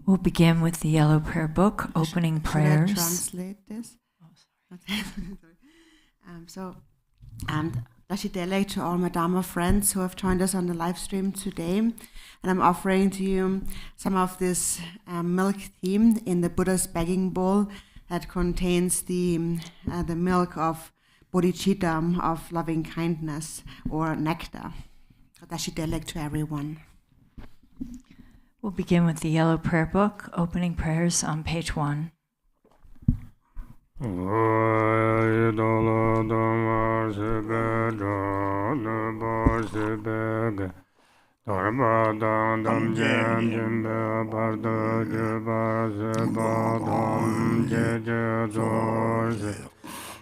We'll begin with the Yellow Prayer Book, opening prayers. Should I translate this? Dashidele to all my Dharma friends who have joined us on the live stream today. And I'm offering to you some of this milk tea in the Buddha's begging bowl that contains the milk of bodhicitta, of loving kindness, or nectar. Dashidele to everyone. We'll begin with the Yellow Prayer Book, opening prayers on page 1.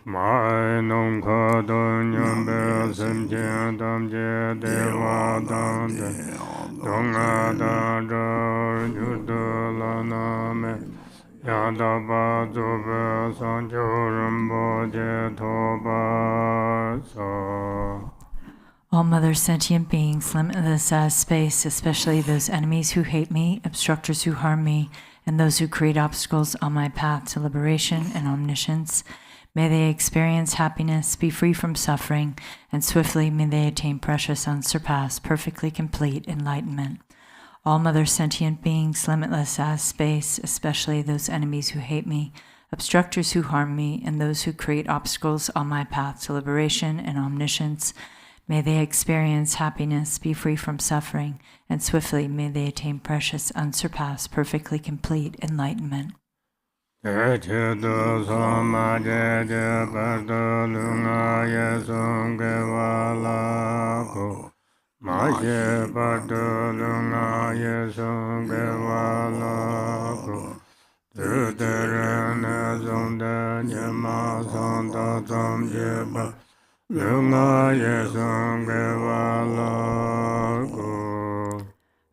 Mai nong kha don nyam be sim chen tam je de wa dang de dong a da ra ju de la na me ya da ba zo be san jo ram bo je tho ba so. All mother sentient beings, limitless as space, especially those enemies who hate me, obstructors who harm me, and those who create obstacles on my path to liberation and omniscience, may they experience happiness, be free from suffering, and swiftly may they attain precious, unsurpassed, perfectly complete enlightenment. All mother sentient beings, limitless as space, especially those enemies who hate me, obstructors who harm me, and those who create obstacles on my path to liberation and omniscience, may they experience happiness, be free from suffering, and swiftly may they attain precious, unsurpassed, perfectly complete enlightenment. All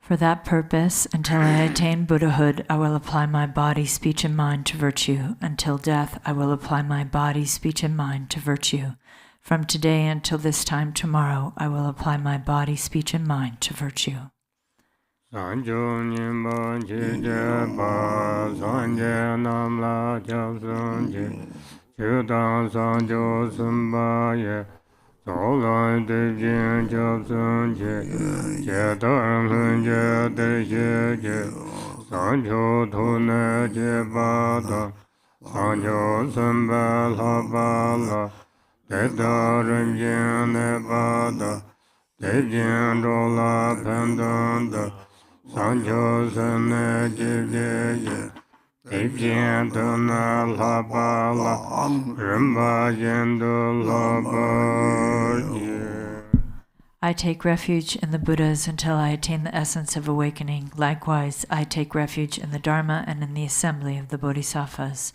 For that purpose, until I attain Buddhahood, I will apply my body, speech, and mind to virtue. Until death, I will apply my body, speech, and mind to virtue. From today until this time tomorrow, I will apply my body, speech, and mind to virtue. Solai de jin job sun je, je dang hun je de je, san jo tu ne je ba da, san jo sun ba la ba la, de da ren jin ne ba da, de jin ro la pen dun da, san jo sun ne je je. I take refuge in the Buddhas until I attain the essence of awakening. Likewise, I take refuge in the Dharma and in the assembly of the Bodhisattvas.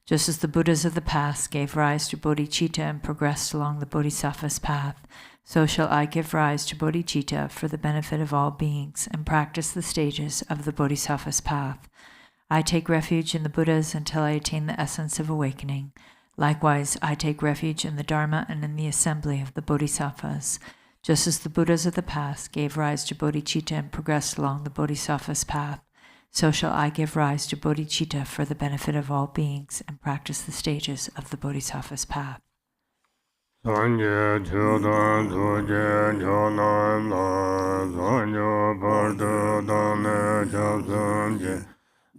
Just as the Buddhas of the past gave rise to bodhicitta and progressed along the Bodhisattva's path, so shall I give rise to bodhicitta for the benefit of all beings and practice the stages of the Bodhisattva's path. I take refuge in the Buddhas until I attain the essence of awakening. Likewise, I take refuge in the Dharma and in the assembly of the Bodhisattvas. Just as the Buddhas of the past gave rise to bodhicitta and progressed along the Bodhisattva's path, so shall I give rise to bodhicitta for the benefit of all beings and practice the stages of the Bodhisattva's path.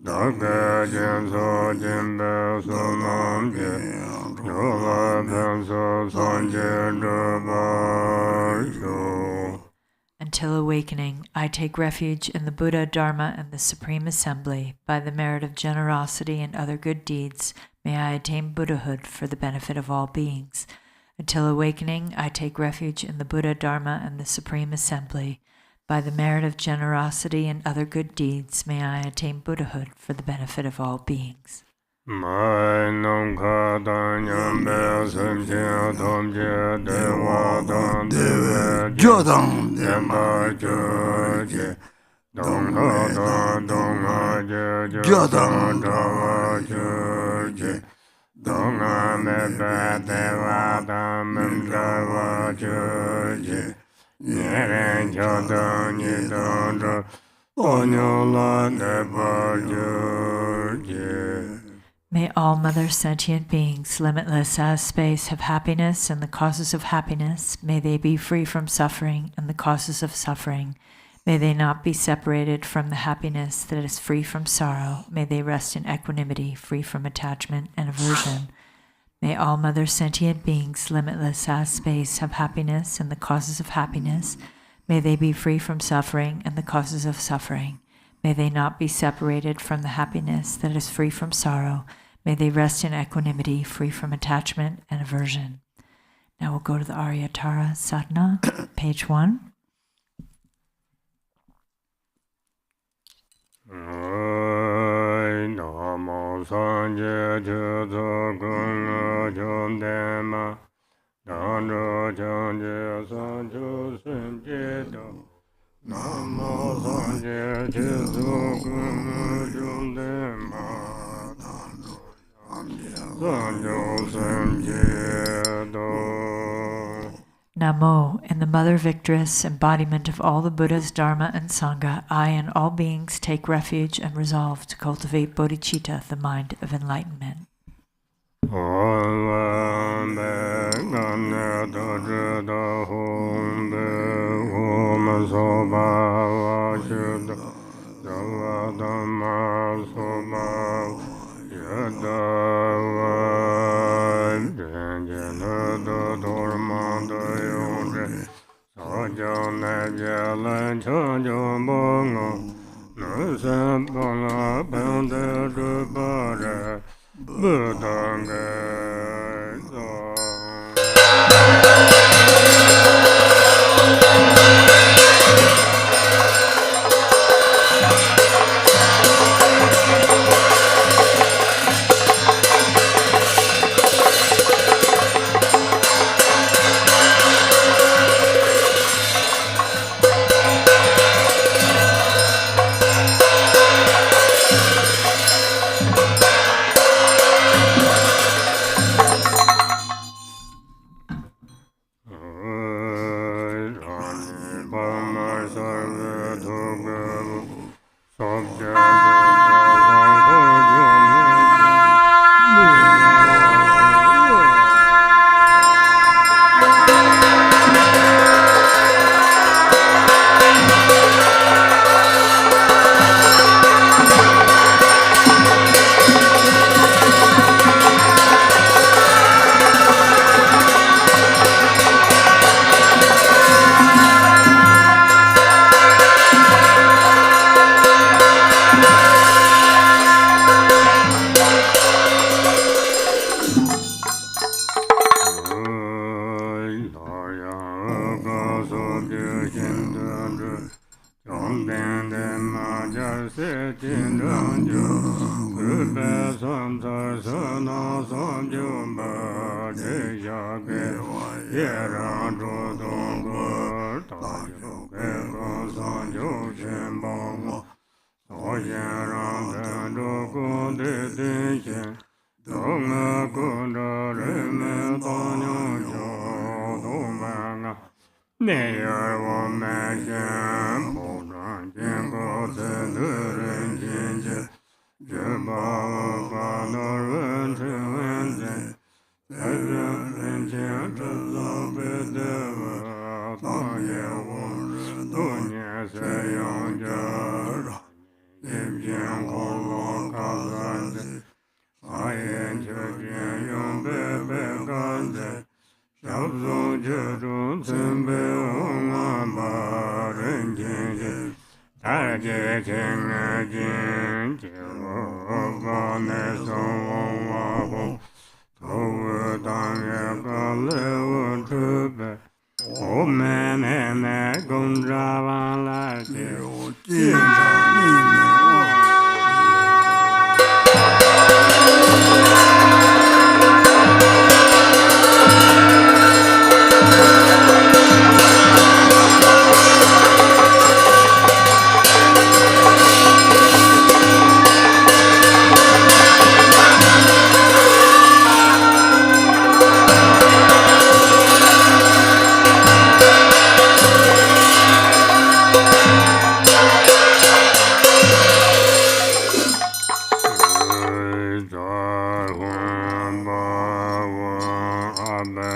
Daga jen so jen be so nam je, yola ben so san je ba sho. Until awakening, I take refuge in the Buddha, Dharma, and the Supreme Assembly. By the merit of generosity and other good deeds, may I attain Buddhahood for the benefit of all beings. Until awakening, I take refuge in the Buddha, Dharma, and the Supreme Assembly. By the merit of generosity and other good deeds, may I attain Buddhahood for the benefit of all beings. Mai nong kha dan nyam be sim che tom je de wa dan de jo dang de ma jo je dong ha dan dong ha je jo dang da wa jo May all Mother sentient beings, limitless as space, have happiness and the causes of happiness. May they be free from suffering and the causes of suffering. May they not be separated from the happiness that is free from sorrow. May they rest in equanimity, free from attachment and aversion. May all Mother sentient beings, limitless as space, have happiness and the causes of happiness. May they be free from suffering and the causes of suffering. May they not be separated from the happiness that is free from sorrow. May they rest in equanimity, free from attachment and aversion. Now we'll go to the Arya Tara Sadhana, page 1. Namo, in the Mother Victress, embodiment of all the Buddhas, Dharma, and Sangha, I and all beings take refuge and resolve to cultivate bodhicitta, the mind of enlightenment.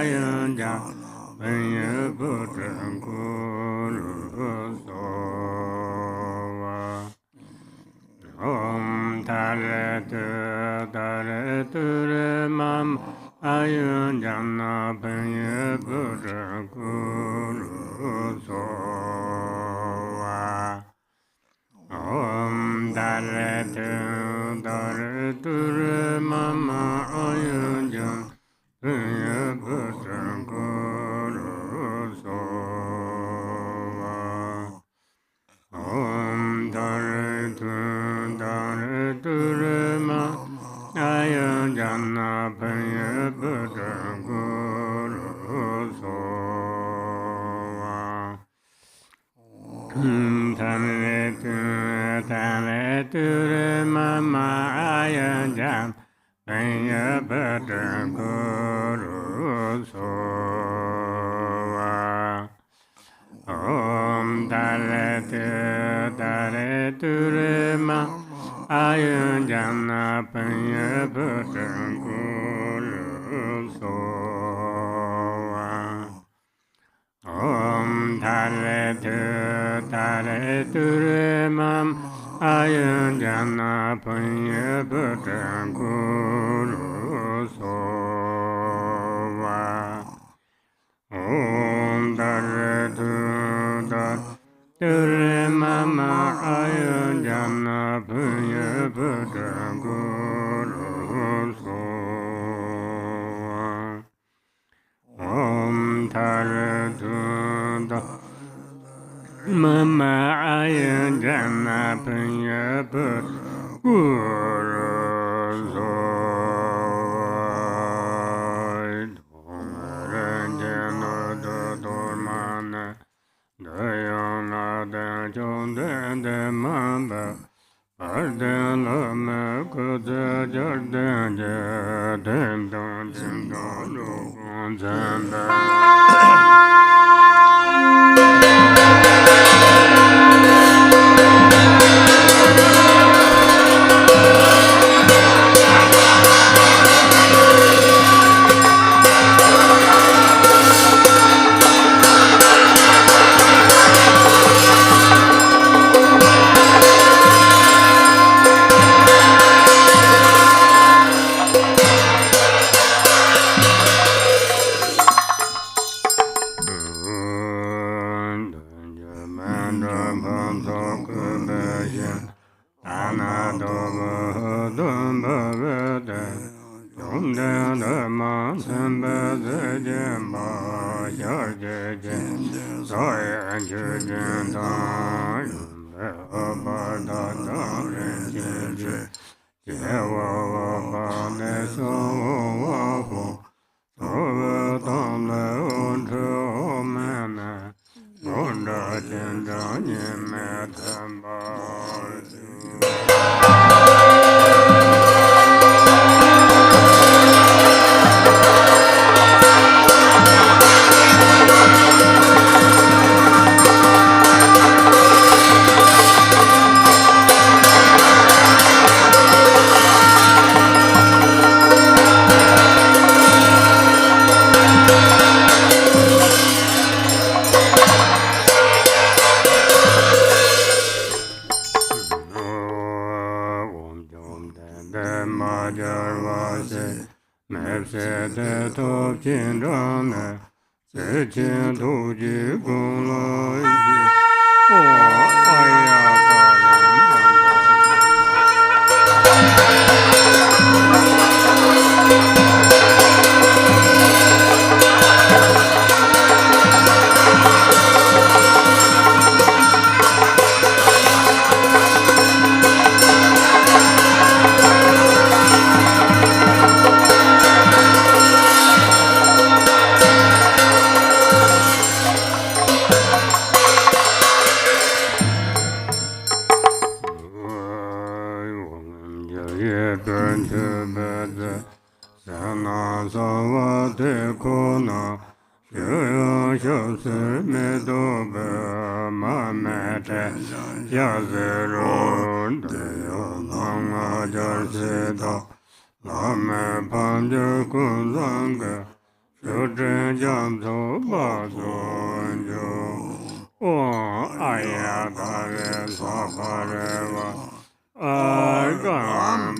Ayan Jang Penye Putren Kuru Sowa Om Tare Tu Re Mam Ayan Jang Na Penye Putren Kuru Sowa Om Tare Tu Re Mama Ayan Jang Penye Putren Kuru Sowa Om Tare Tu Re Mama Ayan Jang Na Penye Putren Kuru Sowa Tare Tu Re Mama Ayan Jang Penye Putren Kuru Sowa Om Tare Tu Re Mama Ayan Jang Na Penye Putren Kuru Sowa Om Tare Tu Re Mama Ayan Jang Na Penye Putren Kuru Sowa Om Tare Tu Re Mama Ayan Jang Na Penye Putren Kuru Sowa Om Tare Mama Ayan Jang Na Penye Putren Kuru Sowa Dongren Jeno Dormane Dayana Den Chong Den Den Mamba Arden Lama Kuza Jarden Den Don Den Don Don Zanda Children jump to Bazon, Arya, Sapareva, Garchen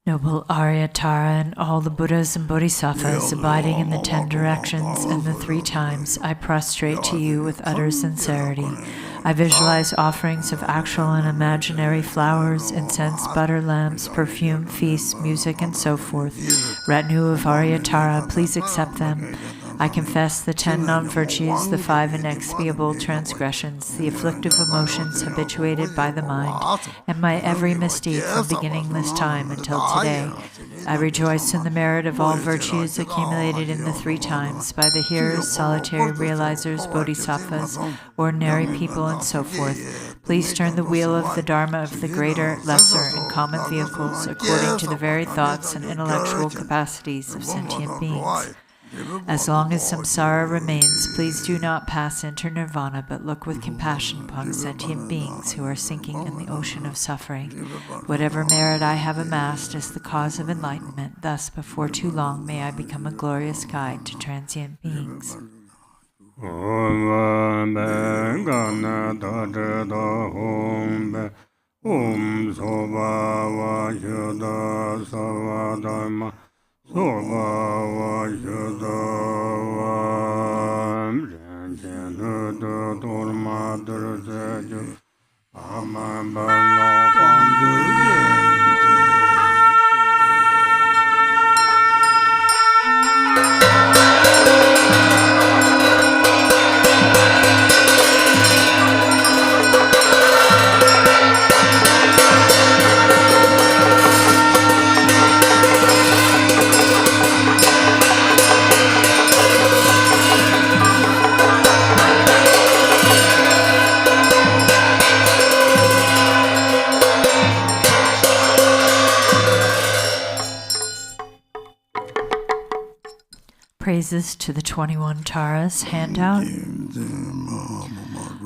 Noble Arya, Tara, and all the Buddhas and Bodhisattvas abiding in the 10 directions and the 3 times, I prostrate to you with utter sincerity. I visualize offerings of actual and imaginary flowers, incense, butter, lamps, perfume, feasts, music, and so forth. Retinue of Arya, Tara, please accept them. I confess the 10 non-virtues, the 5 inexpiable transgressions, the afflictive emotions habituated by the mind, and my every misdeed from beginning this time until today. I rejoice in the merit of all virtues accumulated in the 3 times by the hearers, solitary realizers, bodhisattvas, ordinary people, and so forth. Please turn the wheel of the Dharma of the greater, lesser, and common vehicles according to the varied thoughts and intellectual capacities of sentient beings. As long as samsara remains, please do not pass into nirvana, but look with compassion upon sentient beings who are sinking in the ocean of suffering. Whatever merit I have amassed is the cause of enlightenment. Thus, before too long, may I become a glorious guide to transient beings. Praises to the 21 Taras handout.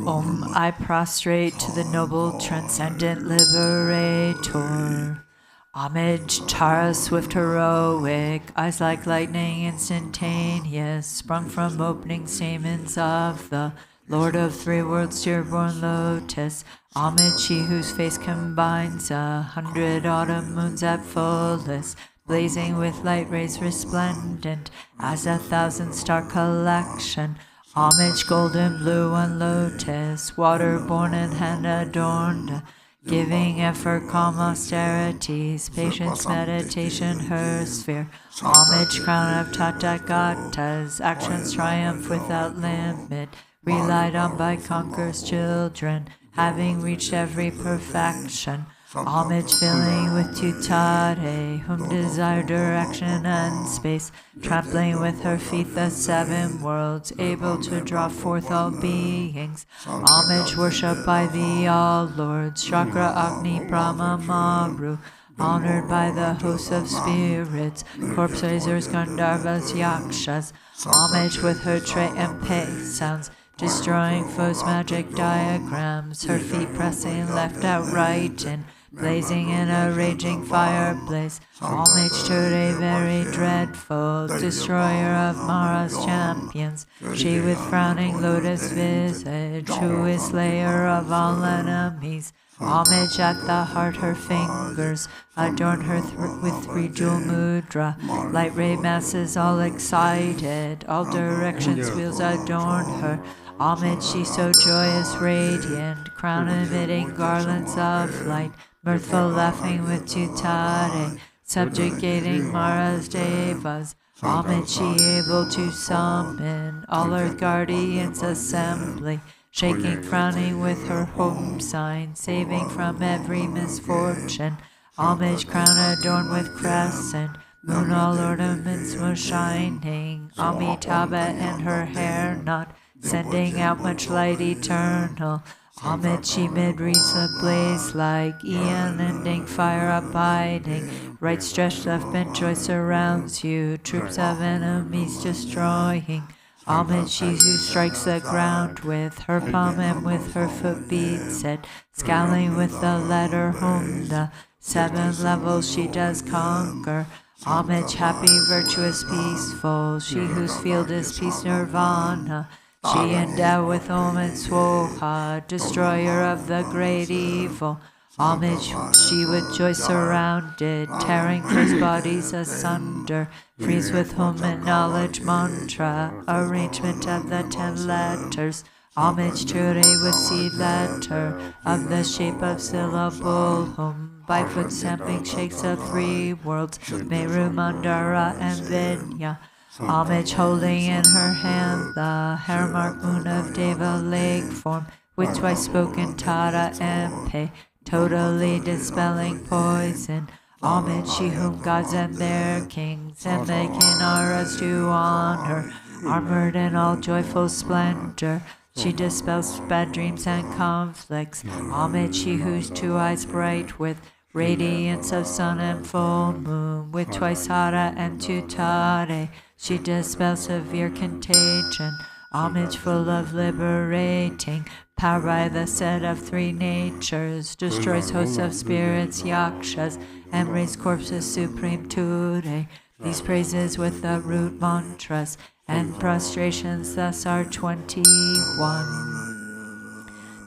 Om, I prostrate to the noble transcendent liberator. Homage, Tara, swift, heroic, eyes like lightning, instantaneous, sprung from opening stamens of the Lord of 3 worlds, dear-born lotus. Homage, he whose face combines 100 autumn moons at fullest, blazing with light rays resplendent as 1,000 star collection. Homage, golden blue on lotus, water-born and hand-adorned, giving effort, calm austerities, patience, meditation, her sphere. Homage, crown of Tathagatas, actions triumph without limit, relied on by conquerors' children, having reached every perfection. Homage filling with tutare, whom desire direction and space, trampling with her feet the 7 worlds, able to draw forth all beings. Homage worship by the all lords, Chakra, Agni, Brahma, Maru, honored by the hosts of spirits, corpse raisers, Gandharvas, Yakshas. Homage with her tray and pay sounds, destroying foes' magic diagrams, her feet pressing left out right and blazing in a raging fire blaze. Homage to a very dreadful destroyer of Mara's champions, she with frowning lotus visage, who is slayer of all enemies. Homage at the heart, her fingers adorn her with 3 jewel mudra. Light ray masses all excited, all directions wheels adorn her. Homage, she so joyous, radiant, crown emitting garlands of light, mirthful laughing with tutare, subjugating Mara's devas. Homage, she able to summon all earth guardians assembly, shaking, frowning with her home sign, saving from every misfortune. Homage, crown adorned with crescent, moon all ornaments was shining. Amitabha and her hair knot, sending out much light eternal. Homage, she mid-wreaths ablaze like eon ending fire abiding. Right stretched left bent joy surrounds you, troops of enemies destroying. Homage, she who strikes the ground with her palm and with her foot beats set, scowling with the letter Hum, the 7 levels she does conquer. Homage, happy, virtuous, peaceful, she whose field is peace nirvana. She endowed with Om and Swoha, destroyer of the great evil. Homage, she with joy surrounded, tearing first bodies asunder. Freeze with Hum and knowledge mantra, arrangement of the 10 letters. Homage to Re with seed letter, of the shape of syllable Hum. By foot stamping shakes of 3 worlds, Meru, Mandara, and Vinya. Homage holding in her hand the hair mark moon of Deva leg form, with twice spoken Tara and Pe, totally dispelling poison. Homage, she whom gods and their kings and the Kinnaras do honor, armored in all joyful splendor. She dispels bad dreams and conflicts. Homage, she whose 2 eyes bright with radiance of sun and full moon, with twice Hara and Tutare. She dispels severe contagion. Homage full of liberating power by the set of 3 natures, destroys hosts of spirits, yakshas, and raised corpses supreme Ture. These praises with the root mantras and prostrations thus are 21.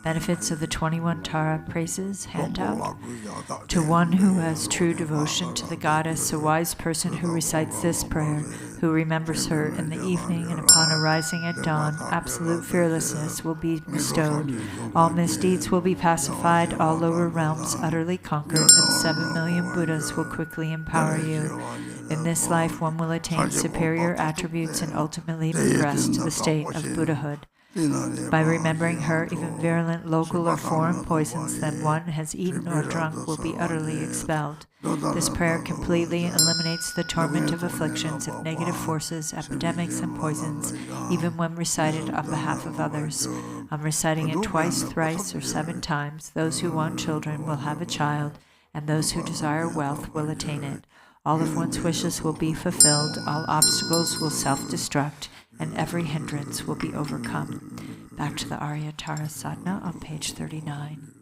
Benefits of the 21 Tara praises handout. To one who has true devotion to the goddess, a wise person who recites this prayer, who remembers her in the evening and upon arising at dawn, absolute fearlessness will be bestowed. All misdeeds will be pacified, all lower realms utterly conquered, and 7 million Buddhas will quickly empower you. In this life, one will attain superior attributes and ultimately progress to the state of Buddhahood. By remembering her, even virulent local or foreign poisons that one has eaten or drunk will be utterly expelled. This prayer completely eliminates the torment of afflictions of negative forces, epidemics, and poisons, even when recited on behalf of others. On reciting it twice, thrice, or 7 times, those who want children will have a child, and those who desire wealth will attain it. All of one's wishes will be fulfilled, all obstacles will self-destruct, and every hindrance will be overcome. Back to the Arya Tara Sadhana on page 39.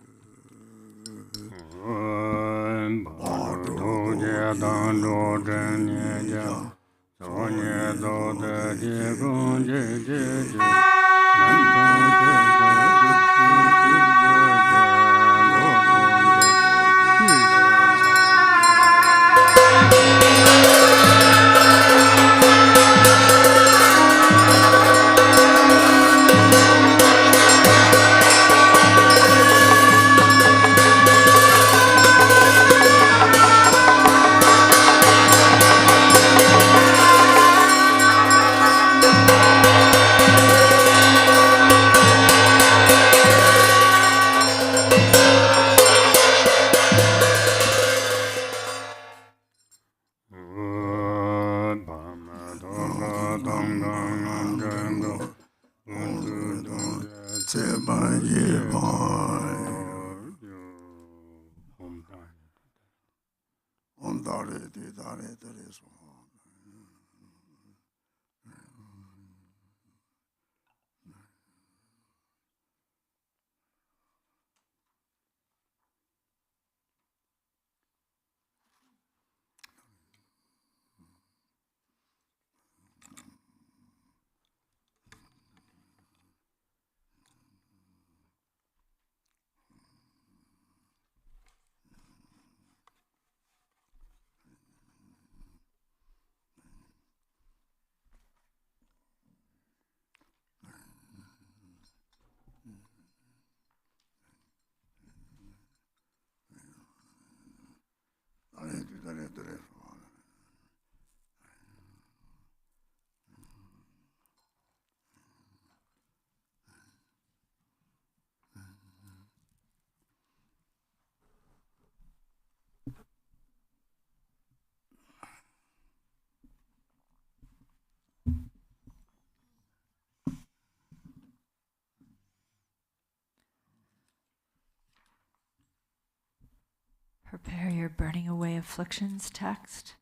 Prepare your burning away afflictions text.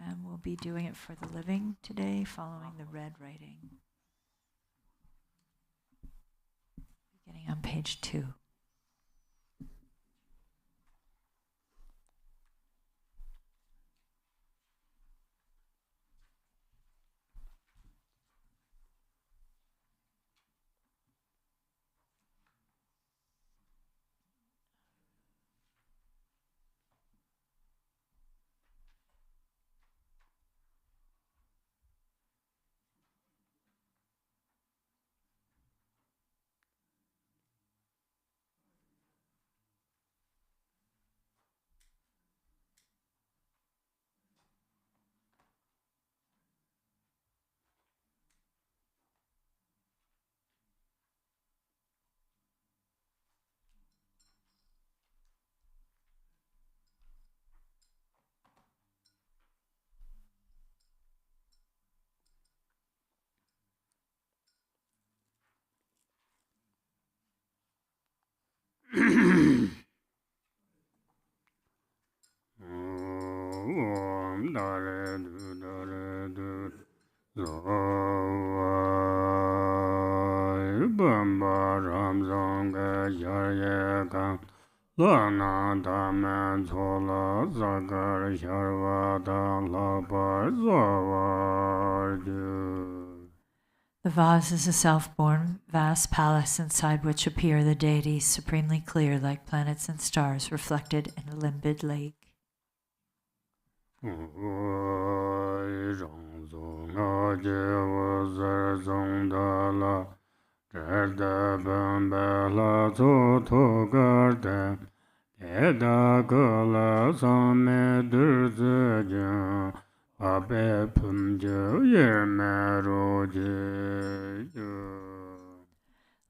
And we'll be doing it for the living today, following the red writing. Beginning on page 2. The vase is a self-born, vast palace inside which appear the deities supremely clear like planets and stars reflected in a limpid lake.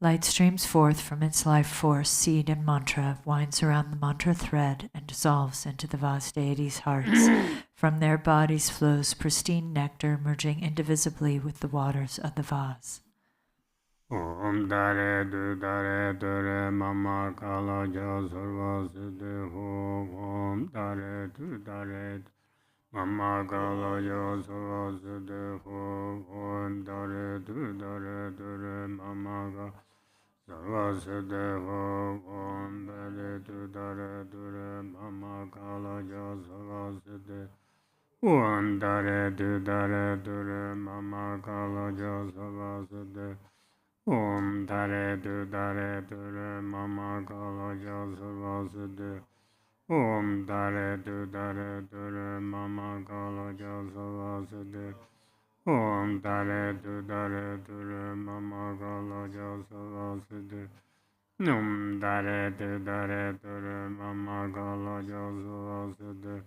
Light streams forth from its life force, seed and mantra, winds around the mantra thread and dissolves into the vast deities' hearts. From their bodies flows pristine nectar, merging indivisibly with the waters of the vase. Om Dare Du Dare Dure Mama Kala Jasarva Siddhi Ho Om Dare Du Dare Mama Kala Jasarva Siddhi Ho Om Dare Du Dare Dure Mama Kala Jasarva Siddhi Ho Om Dare Du Dare Dure Mama Kala Jasarva Siddhi Om Dare Du Dare Dure Mama Kala Jasarva Siddhi Om Dare Du Dare Dure Mama Kala Jasarva Siddhi Om Dare Du Dare Dure Mama Kala Jasarva Siddhi Om Dare Du Dare Dure Mama Kala Jasarva Siddhi Om Dare Du Dare Dure Mama Kala Jasarva Siddhi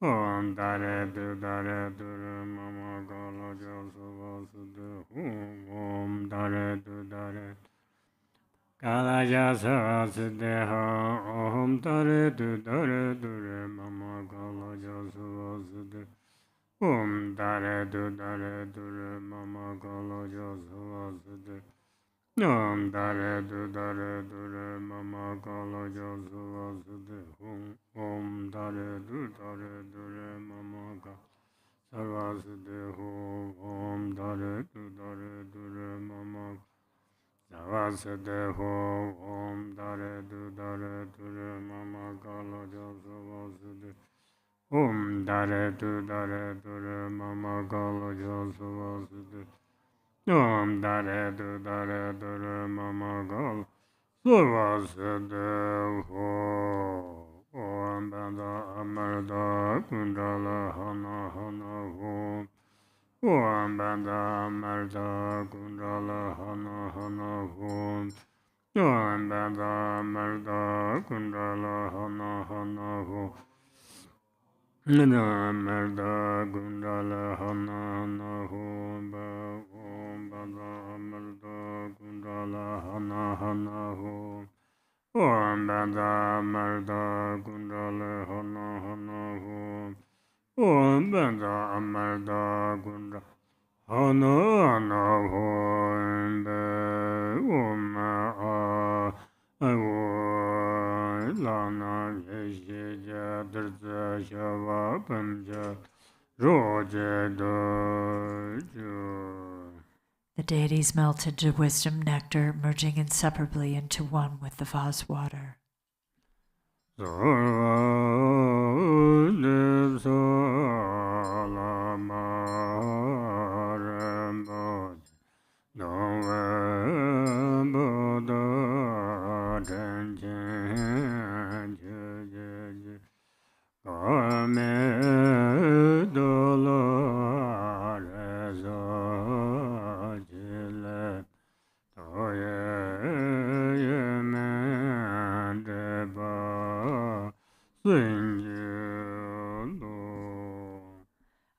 Om Dare Du Dare Dure Mama Kala Jasarva Siddhi Om Dare Du Dare Kala Jasarva Siddhi Om Dare Du Dare Dure Mama Kala Jasarva Siddhi Om Dare Du Dare Dure Mama Kala Jasarva Siddhi Om Dare Dure Mama Kala Josu Vasude Om Dare Dure Mama Kala Sarvasude Om Dare Dure Mama Sarvasude Om Dare Dure Mama Kala Josu Vasude Om Dare Dure Mama Kala Josu Vasude Om Dare Dure Mama Kala Sarvasude Om Banda Amarda Kundala Hana Hana Om Banda Amarda Kundala Hana Hana Om Banda Amarda Kundala Hana Hana Merda Gundala Hana Hana Om Banda Amarda Kundala Hana Hana Om Banda Amarda Kundala Hana Hana Om Banda Amarda Kundala Hana Hana Om Lana Yeshe Dirza Shava Pamja Roje Dojo. The deities melt into wisdom nectar, merging inseparably into one with the vase water.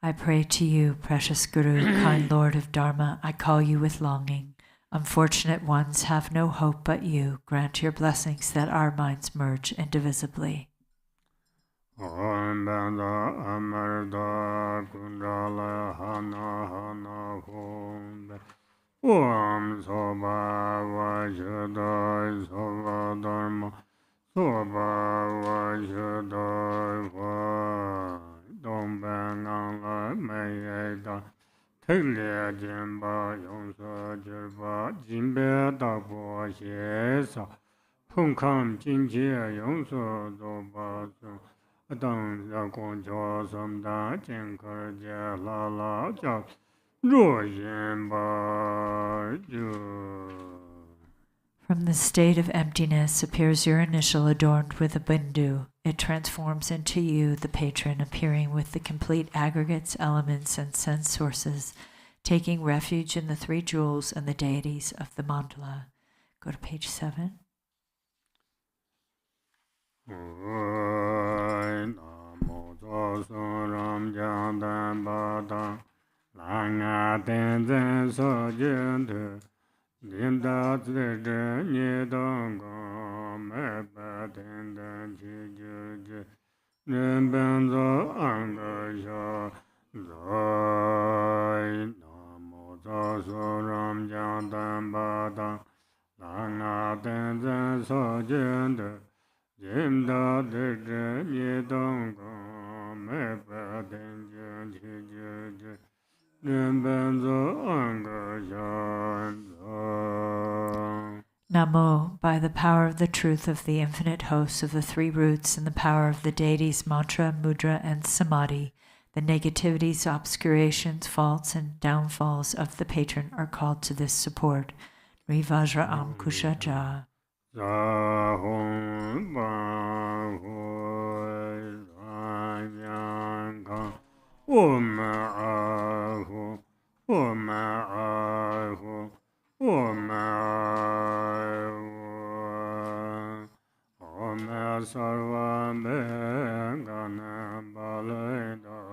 I pray to you, precious Guru, kind Lord of Dharma, I call you with longing. Unfortunate ones have no hope but you. Grant your blessings that our minds merge indivisibly. Om Banda Amarda Kundala Hana Hana Om Soba Vajadai Soba Dharma Soba Vajadai Va Dom Banala Mayeda Teglia Jimba Yongsa Jirba Jimbe Dabo Shesa Punkam Jinjia Yongsa Doba Dang Yakon Jo Samda Jinkar La La Jia From the state of emptiness appears your initial adorned with a bindu. It transforms into you, the patron, appearing with the complete aggregates, elements, and sense sources, taking refuge in the three jewels and the deities of the mandala. Go to page 7. Langa Tenzin so gentle, Linda Zidde, Nidongo, Meba Tenda Chiju, Nimbenzo Angasha, Zoi, Namoza Soram Jandan Bada, Langa Tenzin so gentle, Jimda Zidde, Nidongo, Meba Tenda Chiju, Namo, by the power of the truth of the infinite hosts of the three roots and the power of the deities mantra, mudra, and samadhi, the negativities, obscurations, faults, and downfalls of the patron are called to this support. Rivajra Amkusha Ja. Om Aho, Om Aho, Om Aho, Om Sarva Bengana Baledakaya,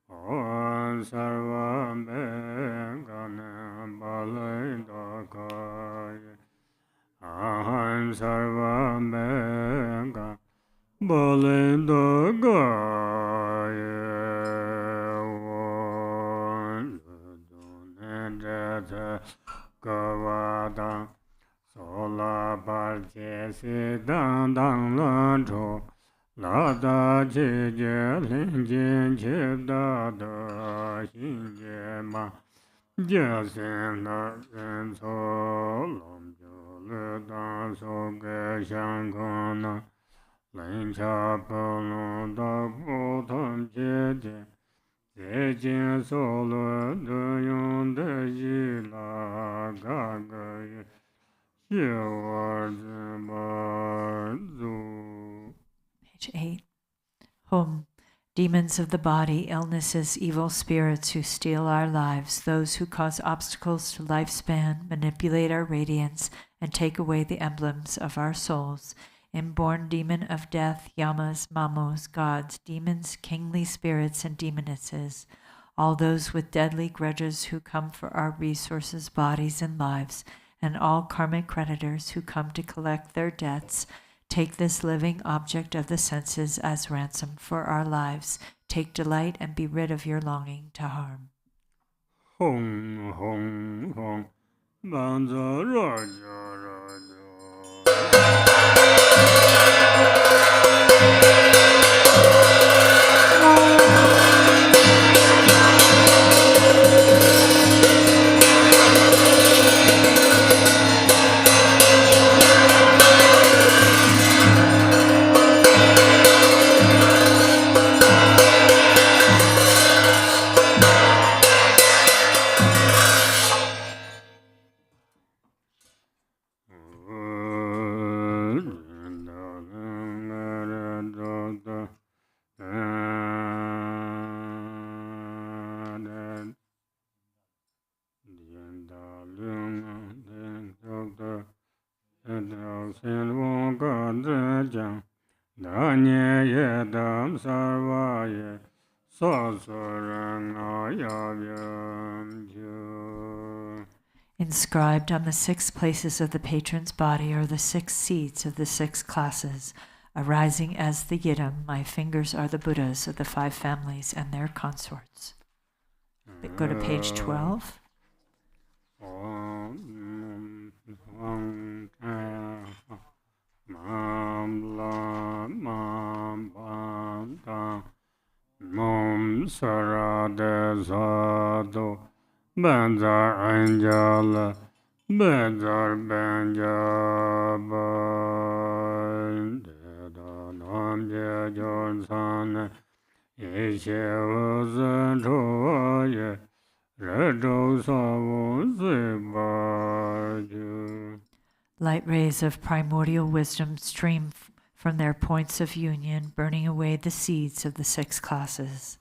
Om Sarva Bengana Baledakaya, Om Sarva Bengana Baledakaya. Gavada Sola Barche Siddhang Dang Lan Cho La Da Chi Je Lin Jin Chi Da Da Xin Je Ma Je Sin Da Sin So Lom Jo Le Dan So Ge Shang Kong Na Lin Cha Po Long Da Po Tom Che Je Je Jin So Lo De Yong De Yi La Ga Ge Ye Page 8. Home. Demons of the body, illnesses, evil spirits who steal our lives, those who cause obstacles to lifespan, manipulate our radiance, and take away the emblems of our souls. Inborn demon of death, yamas, mamos, gods, demons, kingly spirits, and demonesses. All those with deadly grudges who come for our resources, bodies, and lives, and all karmic creditors who come to collect their debts. Take this living object of the senses as ransom for our lives. Take delight and be rid of your longing to harm. Hong, hong, hong, banza raja raja. Inscribed on the 6 places of the patron's body are the 6 seeds of the 6 classes. Arising as the Yidam, my fingers are the Buddhas of the 5 families and their consorts. Go to page 12. Mom Sarada Sado Banzar Anjala Banzar Banjaban Deda Nam Jajon San Ishe was Troye Redo Savo Zibaju. Light rays of primordial wisdom stream from their points of union, burning away the seeds of the 6 classes.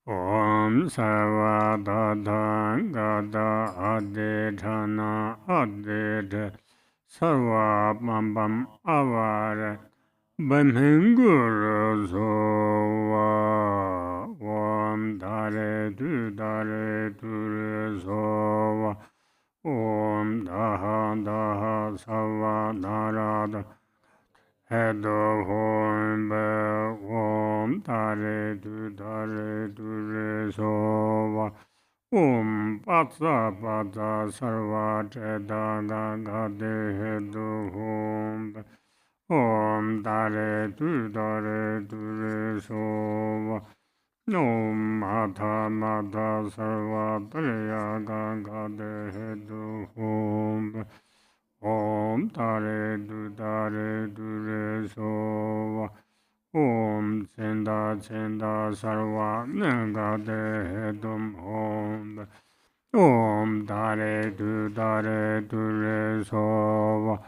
Om Sarvadadhan Gada Aditana Adit Sarva Bambam Avare Bamhinguru Sova Om Dare Dure Sova Om Daha Sava Narada Hedo Hombe Om Dare Dure Sova Om Patsa Sarva Cheda Gade Hedo Hombe Om Dare Dure Sova Om Mata Sarva Triya Gade Hedo Hombe Om Dare Dure Sova Om Chenda Sarva Nagade Hedum Om Om Dare Dure Sova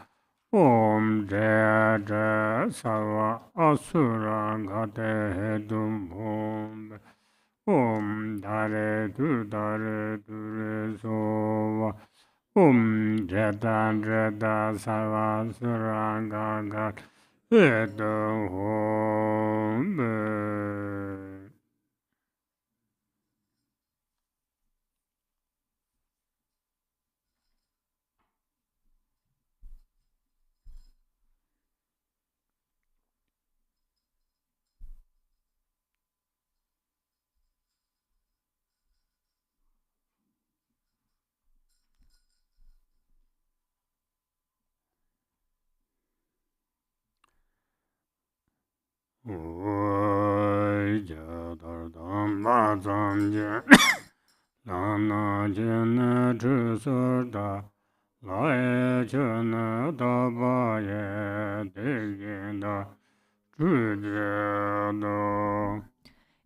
Om Jaya Sarva Asura Gade Hedum Om Om Dare Dure Sova Om Jada Sarva Asura Gade Hedum Om.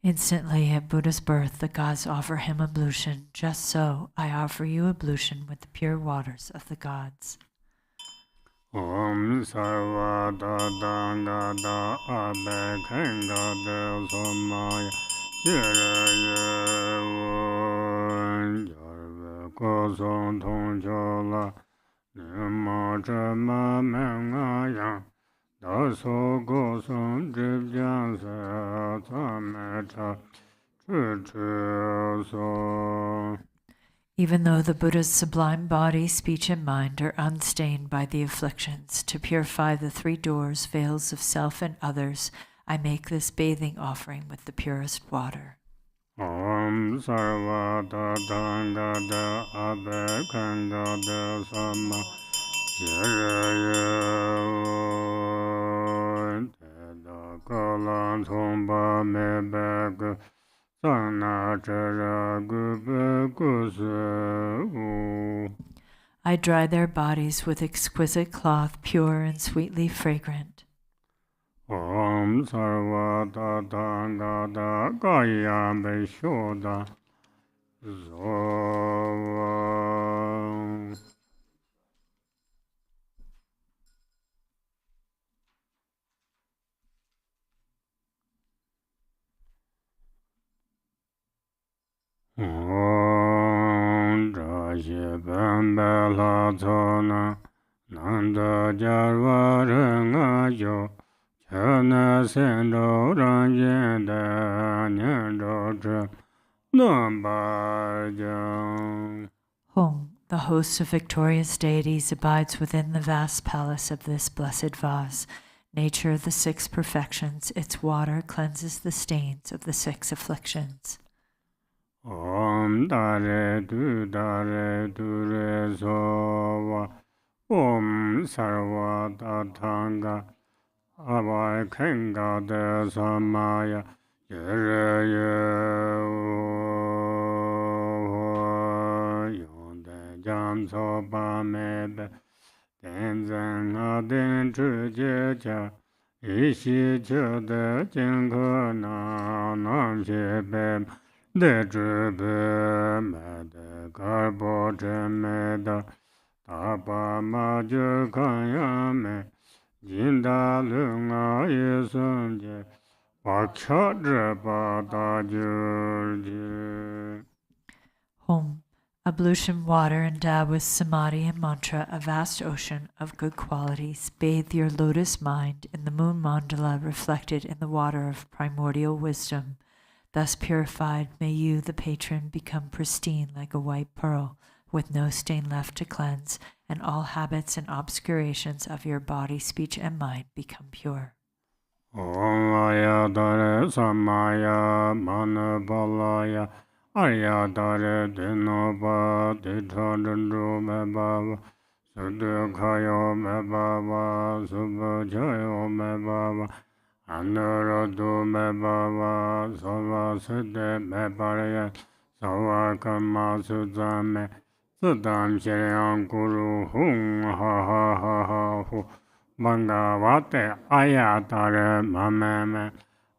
Instantly at Buddha's birth, the gods offer him ablution. Just so, I offer you ablution with the pure waters of the gods. Om Sarva Danga Da Abe Kanga De Somaya Shiraya Jarve Kosong Tong Chola Nima Chama Menga Yang Da So Kosong Drip Jansa Tamecha Chu So. Even though the Buddha's sublime body, speech, and mind are unstained by the afflictions, to purify the three doors, veils of self and others, I make this bathing offering with the purest water. Om Sarva Danga Da Abe Kanga De Sama Shiraya Teda Kalan Thomba Me Beg Sana Chara Gube Kusu. I dry their bodies with exquisite cloth, pure and sweetly fragrant. Om Sarva Danga Da Gaya Me Shoda Zova. Om Rashi Bambala Zona Nanda Jarva Renga Yo Chana Sendo Ranjen Da Nyendo Tre Namba Jang. Hong, the host of victorious deities, abides within the vast palace of this blessed vase. Nature of the six perfections, its water cleanses the stains of the six afflictions. Om Dare Du Re Sova Om Sarva Tanga Abao Khenga De Samaya Yonde JangChok Mebe Tenzin Adin Chujecha Ishi Chode Jinko Nam Shebe De Chube Mede Garbo Chemeda Tapa Maju Kanyame Jinda Lunga Yesumje Wakcha Bada Jurje. Home, ablution water endowed with samadhi and mantra, a vast ocean of good qualities. Bathe your lotus mind in the moon mandala reflected in the water of primordial wisdom. Thus purified, may you, the patron, become pristine like a white pearl, with no stain left to cleanse, and all habits and obscurations of your body, speech, and mind become pure. Om Aya Dare Samaya Manabalaya Arya Dare Dinoba Ditandru Me Baba Sudhakayo Me Baba Subhajayo Me Baba Anuradu Me Baba Sava Siddhe Me Paraya Sava Kama Sudame Sudam Shiryan Guru Hum Ha Ha Ha Ha Hu Bhagavate Ayatare Mamame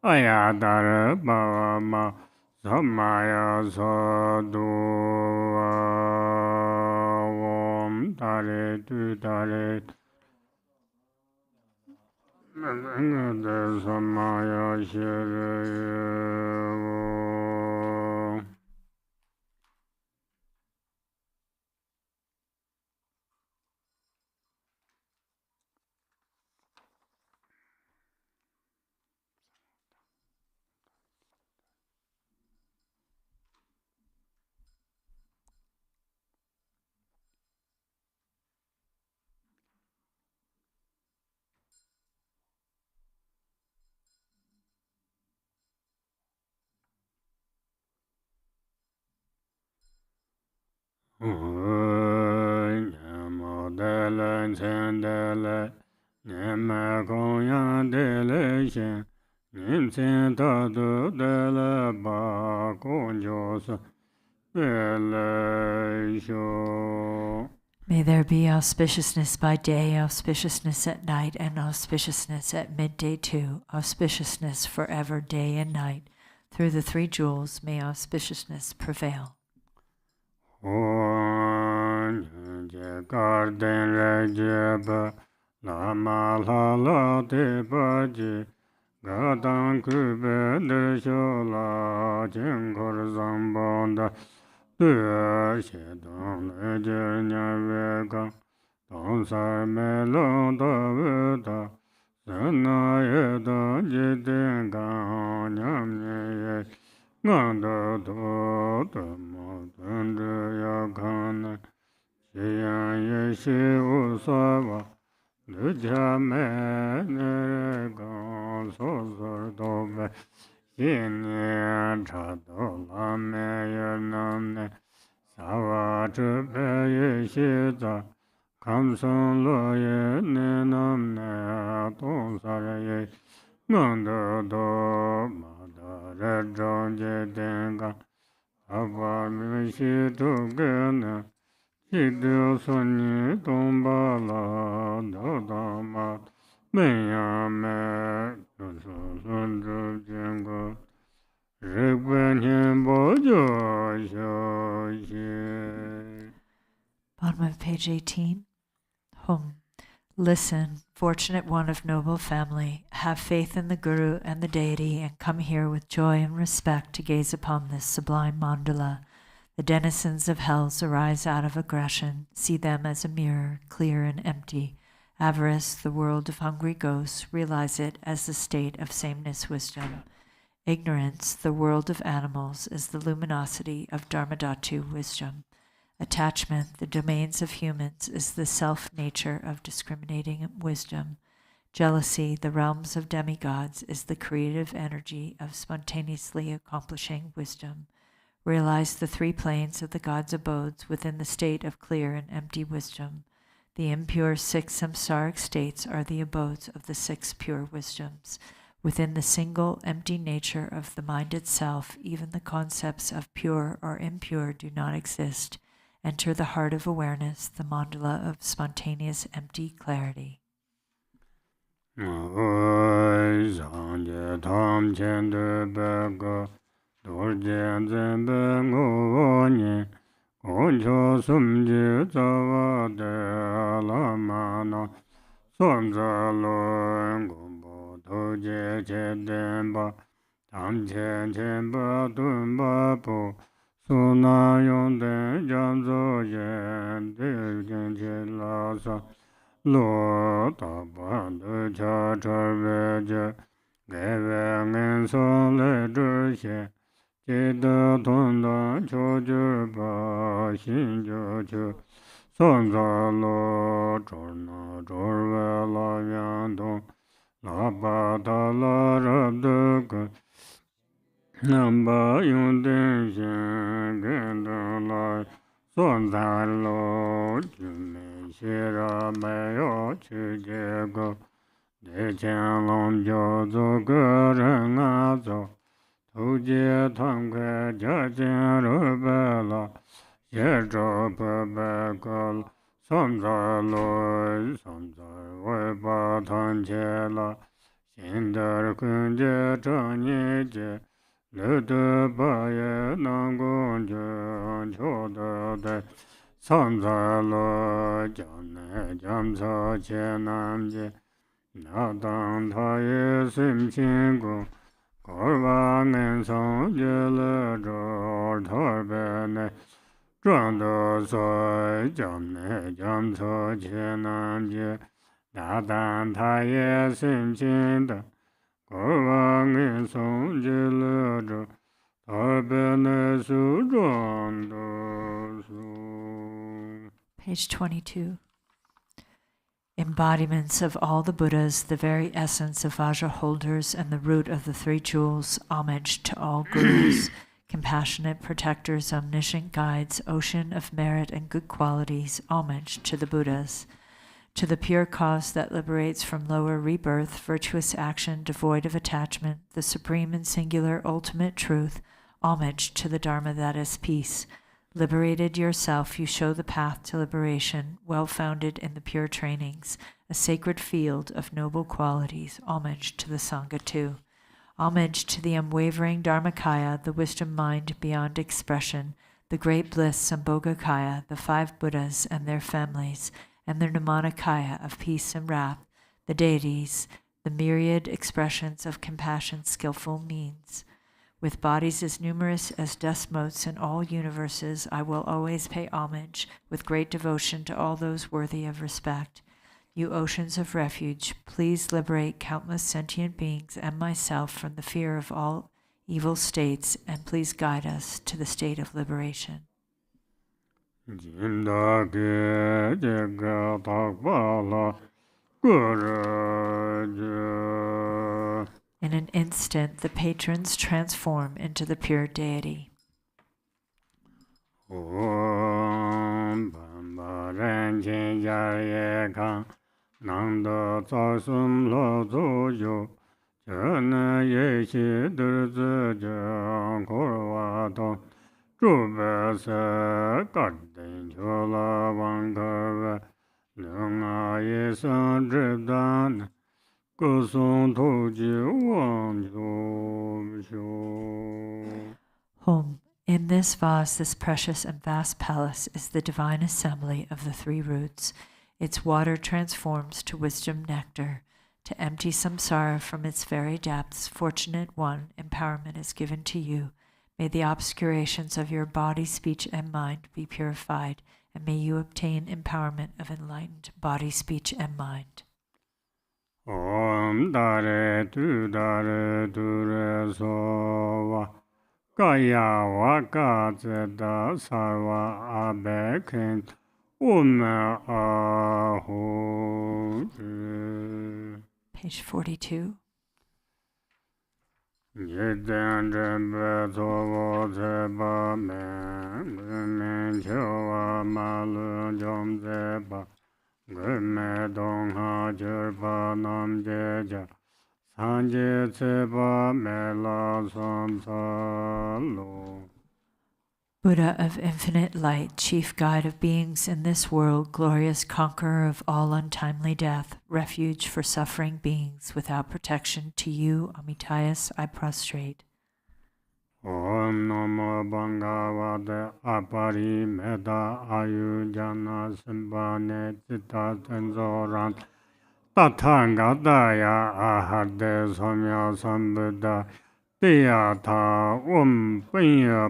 Ayatare Bhavama Samaya Sadhu Om Tare Tu Tare Samaya Shiraya. Nyama Dele Nyama Konya Dele Shen Nimsen tatu dele ba konjosa ele sho. May there be auspiciousness by day, auspiciousness at night, and auspiciousness at midday too, auspiciousness forever, day and night. Through the three jewels may auspiciousness prevail. Garden Rajaba Lama Lala Debaji Gadan Kube Deshola Jinkor Zambonda Dua Shedon Lejernya Vega Donsar Melon Davida Sana Yeda Jidenga Nyamye Ganda Do Damo Dende Yakana Shiyan Yeshi Usava Lujame Neregan Sosor Dobe Shini Chado Lame Yernamne Sawa Chepe Yeshiza Kamson Loye Nenamne Tonsara Ye Ganda Do Madare Jonje Denga Aba Mishi Tugena Chidu Suni Tombala Dodama Menyame Sundu Jengo Rikben Bojo Shoshi. Bottom of page 18. Home. Listen, fortunate one of noble family, have faith in the Guru and the deity, and come here with joy and respect to gaze upon this sublime mandala. The denizens of hells arise out of aggression. See them as a mirror, clear and empty. Avarice, the world of hungry ghosts, realize it as the state of sameness wisdom. Ignorance, the world of animals, is the luminosity of Dharmadhatu wisdom. Attachment, the domains of humans, is the self-nature of discriminating wisdom. Jealousy, the realms of demigods, is the creative energy of spontaneously accomplishing wisdom. Realize the three planes of the gods' abodes within the state of clear and empty wisdom. The impure six samsaric states are the abodes of the six pure wisdoms. Within the single empty nature of the mind itself, even the concepts of pure or impure do not exist. Enter the heart of awareness, the mandala of spontaneous empty clarity. Suna yonde janzo yen de genje lasa lo taban de cha charveje geve ngen son le zhe xie de tong da cho zhe ba xin zhe che son za lo zhor na zhor ve la yan dong la ba da la rab de ge Namba yung den shen gen den lai son zan lo jume xie ra me yo chi jie go de qian long jiao zo ge ren a zo tou jie tang kue jia jian ru be la xie zhou pe be ge la son zai lo son zai wei ba tan qie la xin de kun jie zheng ni jie le de ba ye nang gong jian qiu de de san zai lo jiang ne jiang ca qie nam jie na dang ta ye sim qin gong gor ba ngen sang jie le zhou tar be ne zhuang de sui jiang ne jiang ca qie nam jie na dang ta ye sim qin de Page 22. Embodiments of all the Buddhas, the very essence of Vajra holders and the root of the three jewels, homage to all gurus, compassionate protectors, omniscient guides, ocean of merit and good qualities, homage to the Buddhas. To the pure cause that liberates from lower rebirth, virtuous action devoid of attachment, the supreme and singular ultimate truth, homage to the Dharma that is peace. Liberated yourself, you show the path to liberation, well-founded in the pure trainings, a sacred field of noble qualities, homage to the Sangha too. Homage to the unwavering Dharmakaya, the wisdom mind beyond expression, the great bliss Sambhogakaya, the 5 Buddhas and their families, and their Nirmanakaya of peace and wrath, the deities, the myriad expressions of compassion's skillful means. With bodies as numerous as dust motes in all universes, I will always pay homage with great devotion to all those worthy of respect. You oceans of refuge, please liberate countless sentient beings and myself from the fear of all evil states, and please guide us to the state of liberation. In an instant, the patrons transform into the pure deity. Home. In this vase, this precious and vast palace, is the divine assembly of the 3 roots. Its water transforms to wisdom nectar. To empty samsara from its very depths, fortunate one, empowerment is given to you. May the obscurations of your body, speech, and mind be purified, and may you obtain empowerment of enlightened body, speech, and mind. Om Dare Tu Dare Dure Sova Kaya Waka Zeta Sarva Abeken Ume Ahu. Page 42. Yeden Rembe Zovo Zeba Men Chowa Malu Jom Zeba Gume Dongha Jirpa Nam Jeja Sanje Tseba Mela Samsalo. Buddha of infinite light, chief guide of beings in this world, glorious conqueror of all untimely death, refuge for suffering beings without protection, to you, Amitayus, I prostrate. Om Namo Bhagavate Apari Meda Ayujana Simbane Citta Tenzoran Tathangataya Ahade Samya Sambuddha Tiyatha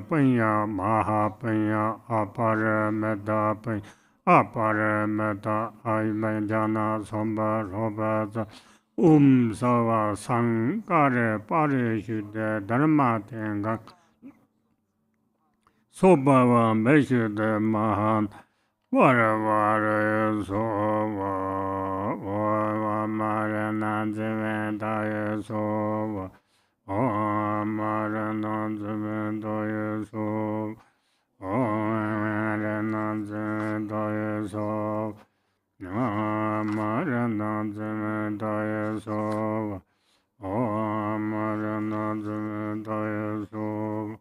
Panya Maha Panya Apara Meda Panya Apara Meda Ayujana Samba Robata Sava Sankare Parishuddha Dharma Tenga Sobhava Meshuddha Mahan Varavara Sova Vava Marananjavendaya Sova Om Marananjavendaya Sova Om Marananjavendaya Sova Om Marananjavendaya Sova Om Marananjavendaya Sova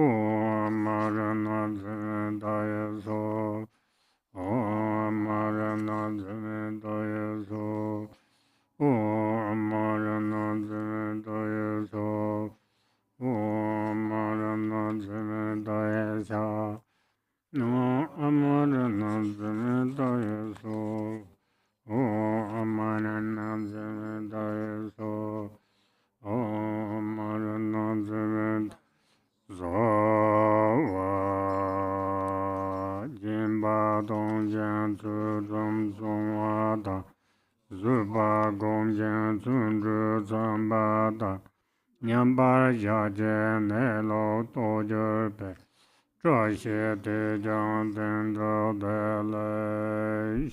Om Marananjavendaya Sova Om Marananjavendaya Sova Om Marananjavendaya Sova Om Marananjavendaya Sova No Amarananjavendaya Sova Om Amarananjavendaya Sova Om Amarananjavendaya Sova Jimba Dongjian Zhuzhom Zhongwada Zuba Gongjian Zhunzhu Zambada Nyamba Yajen Nelo Tojerpe Zhe De Jiang Dendro De Lei.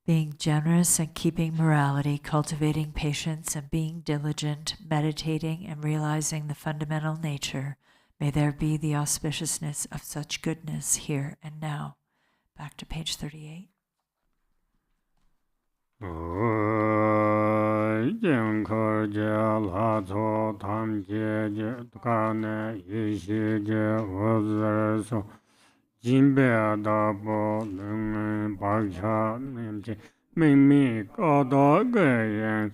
Being generous and keeping morality, cultivating patience and being diligent, meditating and realizing the fundamental nature, may there be the auspiciousness of such goodness here and now. Back to page 38. JangChok Lazo Tam Je Kane Yishi Je Wazerso Jinbe Dabo Lungen Baksha Nimche Mingmi Kado Gayen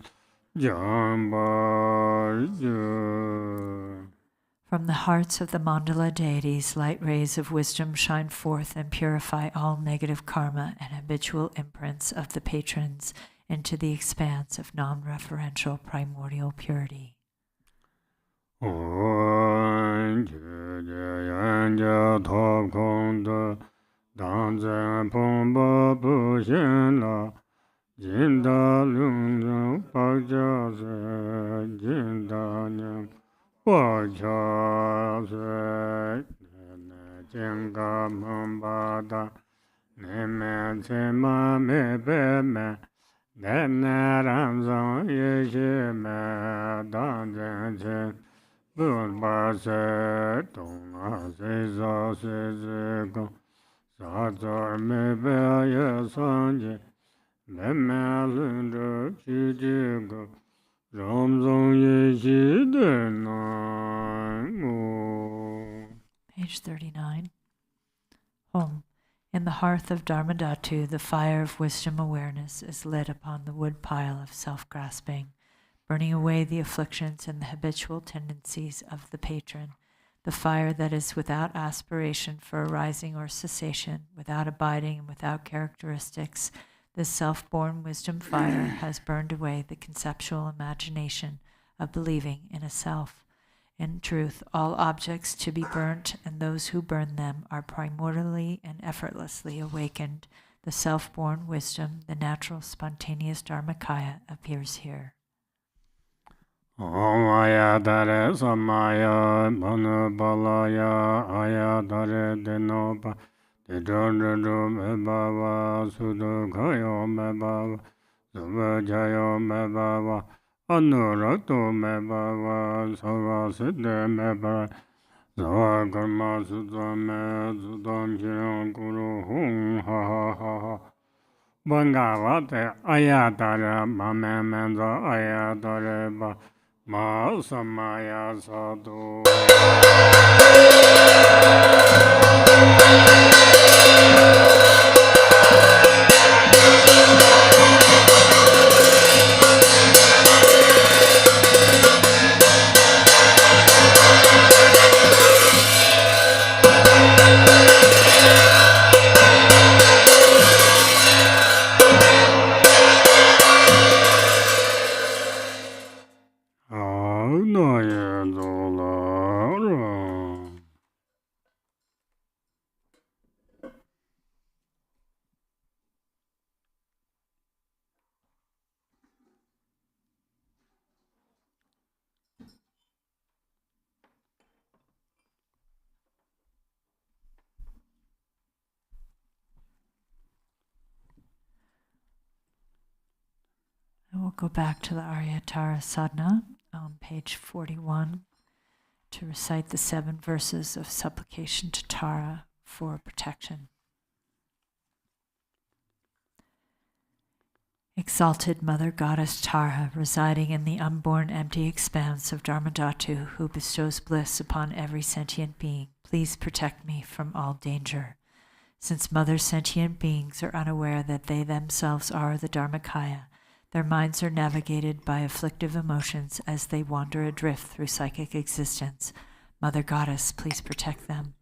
From the hearts of the mandala deities, light rays of wisdom shine forth and purify all negative karma and habitual imprints of the patrons into the expanse of non-referential primordial purity. Page 39. Home. In the hearth of Dharmadhatu, the fire of wisdom awareness is lit upon the wood pile of self-grasping, burning away the afflictions and the habitual tendencies of the patron, the fire that is without aspiration for arising or cessation, without abiding and without characteristics. This self-born wisdom fire has burned away the conceptual imagination of believing in a self. In truth, all objects to be burnt and those who burn them are primordially and effortlessly awakened. The self-born wisdom, the natural spontaneous Dharmakaya, appears here. Aya dare samaya manu balaya aya dare denoba dedondo me baba sudo kayo me baba subajayo me baba anurato me baba savaside me baba savarma sudame sudam jiran guru hum ha ha ha ha Bangavate aya dare mame menza aya dare ba Ma samaya sadhu And we'll go back to the Arya Tara Sadhana on page 41 to recite the 7 verses of supplication to Tara for protection. Exalted Mother Goddess Tara, residing in the unborn empty expanse of Dharmadhatu, who bestows bliss upon every sentient being, please protect me from all danger. Since Mother sentient beings are unaware that they themselves are the Dharmakaya, their minds are navigated by afflictive emotions as they wander adrift through psychic existence. Mother Goddess, please protect them.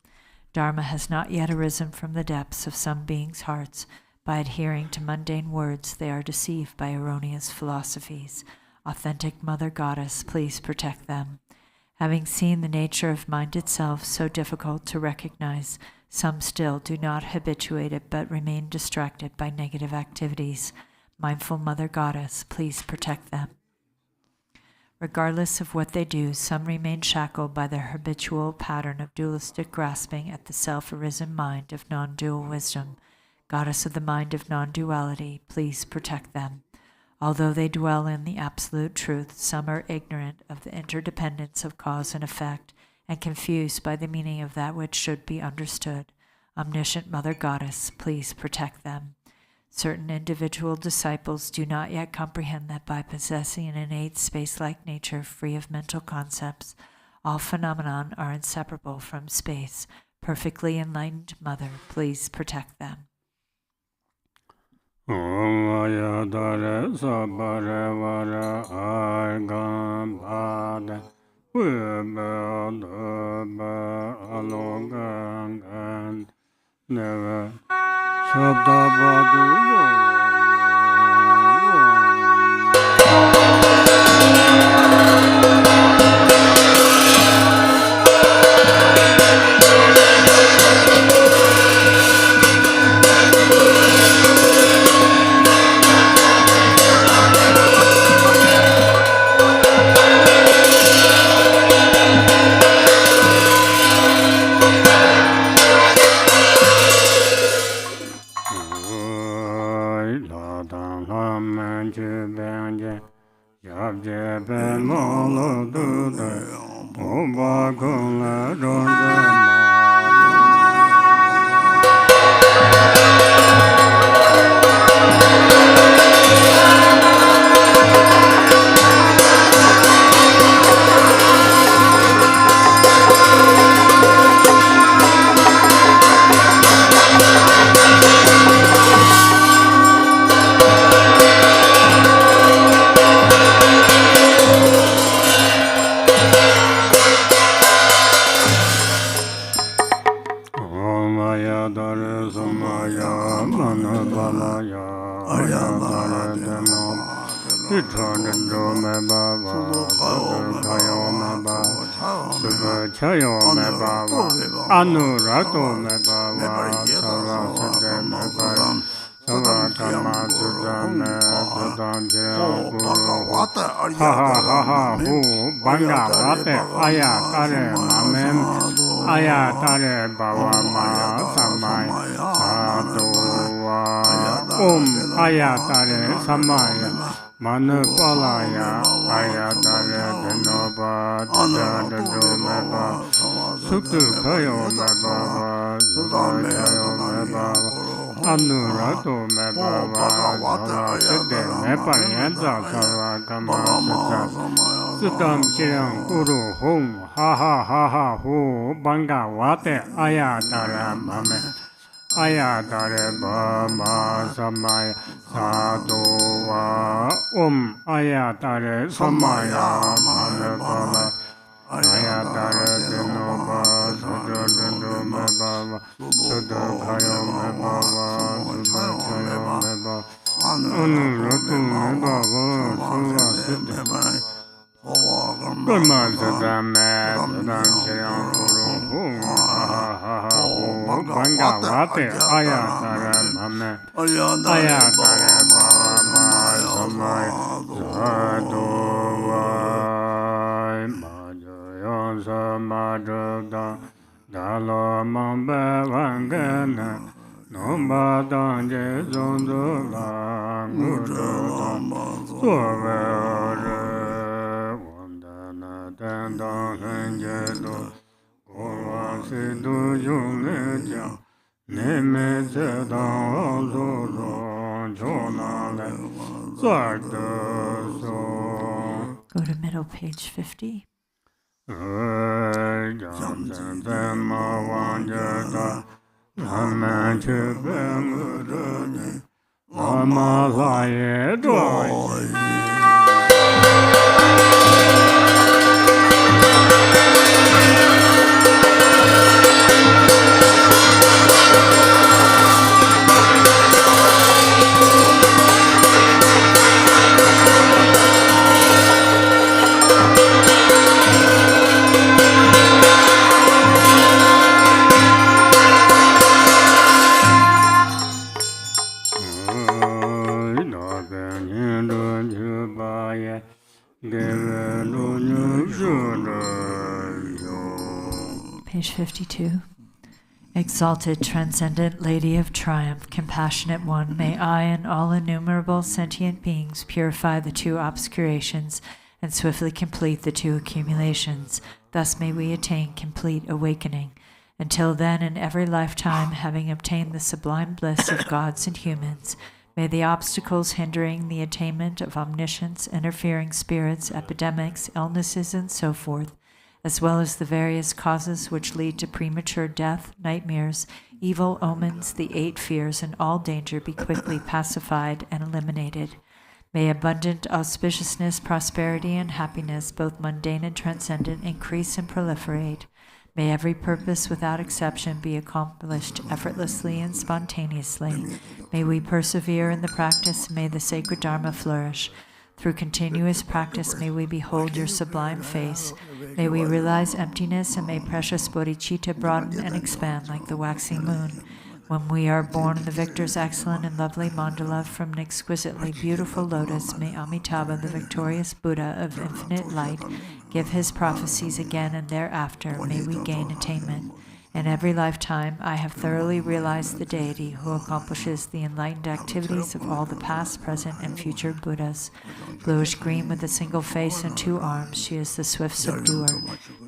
Dharma has not yet arisen from the depths of some beings' hearts. By adhering to mundane words, they are deceived by erroneous philosophies. Authentic Mother Goddess, please protect them. Having seen the nature of mind itself so difficult to recognize, some still do not habituate it but remain distracted by negative activities. Mindful Mother Goddess, please protect them. Regardless of what they do, some remain shackled by their habitual pattern of dualistic grasping at the self-arisen mind of non-dual wisdom. Goddess of the mind of non-duality, please protect them. Although they dwell in the absolute truth, some are ignorant of the interdependence of cause and effect and confused by the meaning of that which should be understood. Omniscient Mother Goddess, please protect them. Certain individual disciples do not yet comprehend that by possessing an innate space-like nature free of mental concepts, all phenomena are inseparable from space. Perfectly enlightened Mother, please protect them. Manupalaya ayatare denoba dadadadumeba suktu kayo mebaba suktayo mebaba anurato mebaba sara siddhe meparyanza sarva kama sutta suttam chirang kuru hum ha ha ha ha hu banga vate ayatare mame ayatare bama samaya sadova ayatare samaya manapala ayatare denoba sudadendo mebaba sudakayo mebaba sudakayo mebaba anuratu mebaba suva siddhe Brahma Sadame Sadam Chayam Guru Hum Ha Ha Ha Hu Banga Vate Ayatare Mame Ayatare Bama Samay Sadhu Vai Majayon Samadrda Dalo Mambe Vangana Nomba Danje Zondula Guru Suve Tendang Henjedo Korwa Siddhu Yungleja Neme Zedang Zodon Chonale Sardo So. Go to middle, page 50. Jansen Tema Wanjata Lama Chubemurani Lama Laye Doi Page 52. Exalted, transcendent Lady of Triumph, compassionate one, may I and all innumerable sentient beings purify the two obscurations and swiftly complete the two accumulations. Thus may we attain complete awakening. Until then, in every lifetime, having obtained the sublime bliss of gods and humans, May the obstacles hindering the attainment of omniscience, interfering spirits, epidemics, illnesses, and so forth, as well as the various causes which lead to premature death, nightmares, evil omens, the 8 fears, and all danger be quickly pacified and eliminated. May abundant auspiciousness, prosperity, and happiness, both mundane and transcendent, increase and proliferate. May every purpose without exception be accomplished effortlessly and spontaneously. May we persevere in the practice, and may the sacred Dharma flourish. Through continuous practice, may we behold your sublime face. May we realize emptiness, and may precious bodhicitta broaden and expand like the waxing moon. When we are born in the victor's excellent and lovely mandala from an exquisitely beautiful lotus, may Amitabha, the victorious Buddha of infinite light, give his prophecies again, and thereafter may we gain attainment. In every lifetime, I have thoroughly realized the deity who accomplishes the enlightened activities of all the past, present, and future Buddhas. Bluish-green with a single face and 2 arms, she is the swift subduer.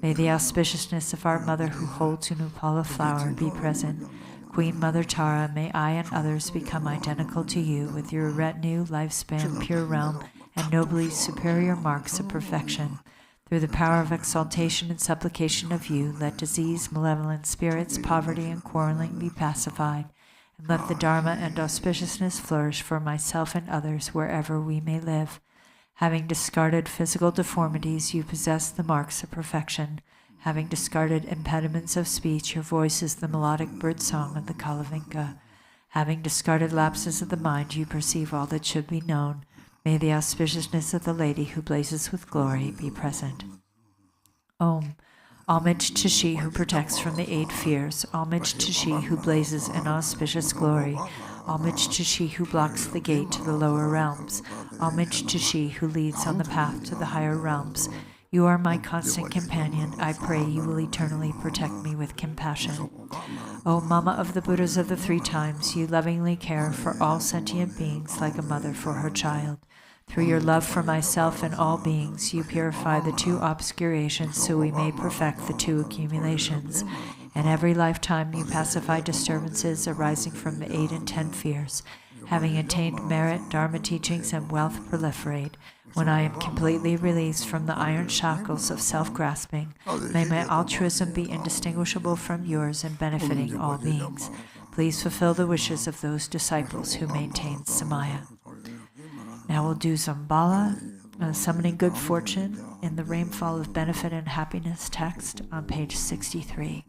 May the auspiciousness of our mother who holds an upala flower be present. Queen Mother Tara, may I and others become identical to you with your retinue, lifespan, pure realm, and nobly superior marks of perfection. Through the power of exaltation and supplication of you, let disease, malevolent spirits, poverty, and quarreling be pacified, and let the Dharma and auspiciousness flourish for myself and others wherever we may live. Having discarded physical deformities, you possess the marks of perfection. Having discarded impediments of speech, your voice is the melodic bird song of the Kalavinka. Having discarded lapses of the mind, you perceive all that should be known. May the auspiciousness of the lady who blazes with glory be present. Om. Homage to she who protects from the 8 fears. Homage to she who blazes in auspicious glory. Homage to she who blocks the gate to the lower realms. Homage to she who leads on the path to the higher realms. You are my constant companion. I pray you will eternally protect me with compassion. O Mama of the Buddhas of the 3 times, you lovingly care for all sentient beings like a mother for her child. Through your love for myself and all beings, you purify the 2 obscurations so we may perfect the 2 accumulations. In every lifetime you pacify disturbances arising from the 8 and 10 fears. Having attained merit, Dharma teachings, and wealth proliferate. When I am completely released from the iron shackles of self-grasping, may my altruism be indistinguishable from yours and benefiting all beings. Please fulfill the wishes of those disciples who maintain Samaya. Now we'll do Zambala, summoning good fortune in the rainfall of benefit and happiness text on page 63.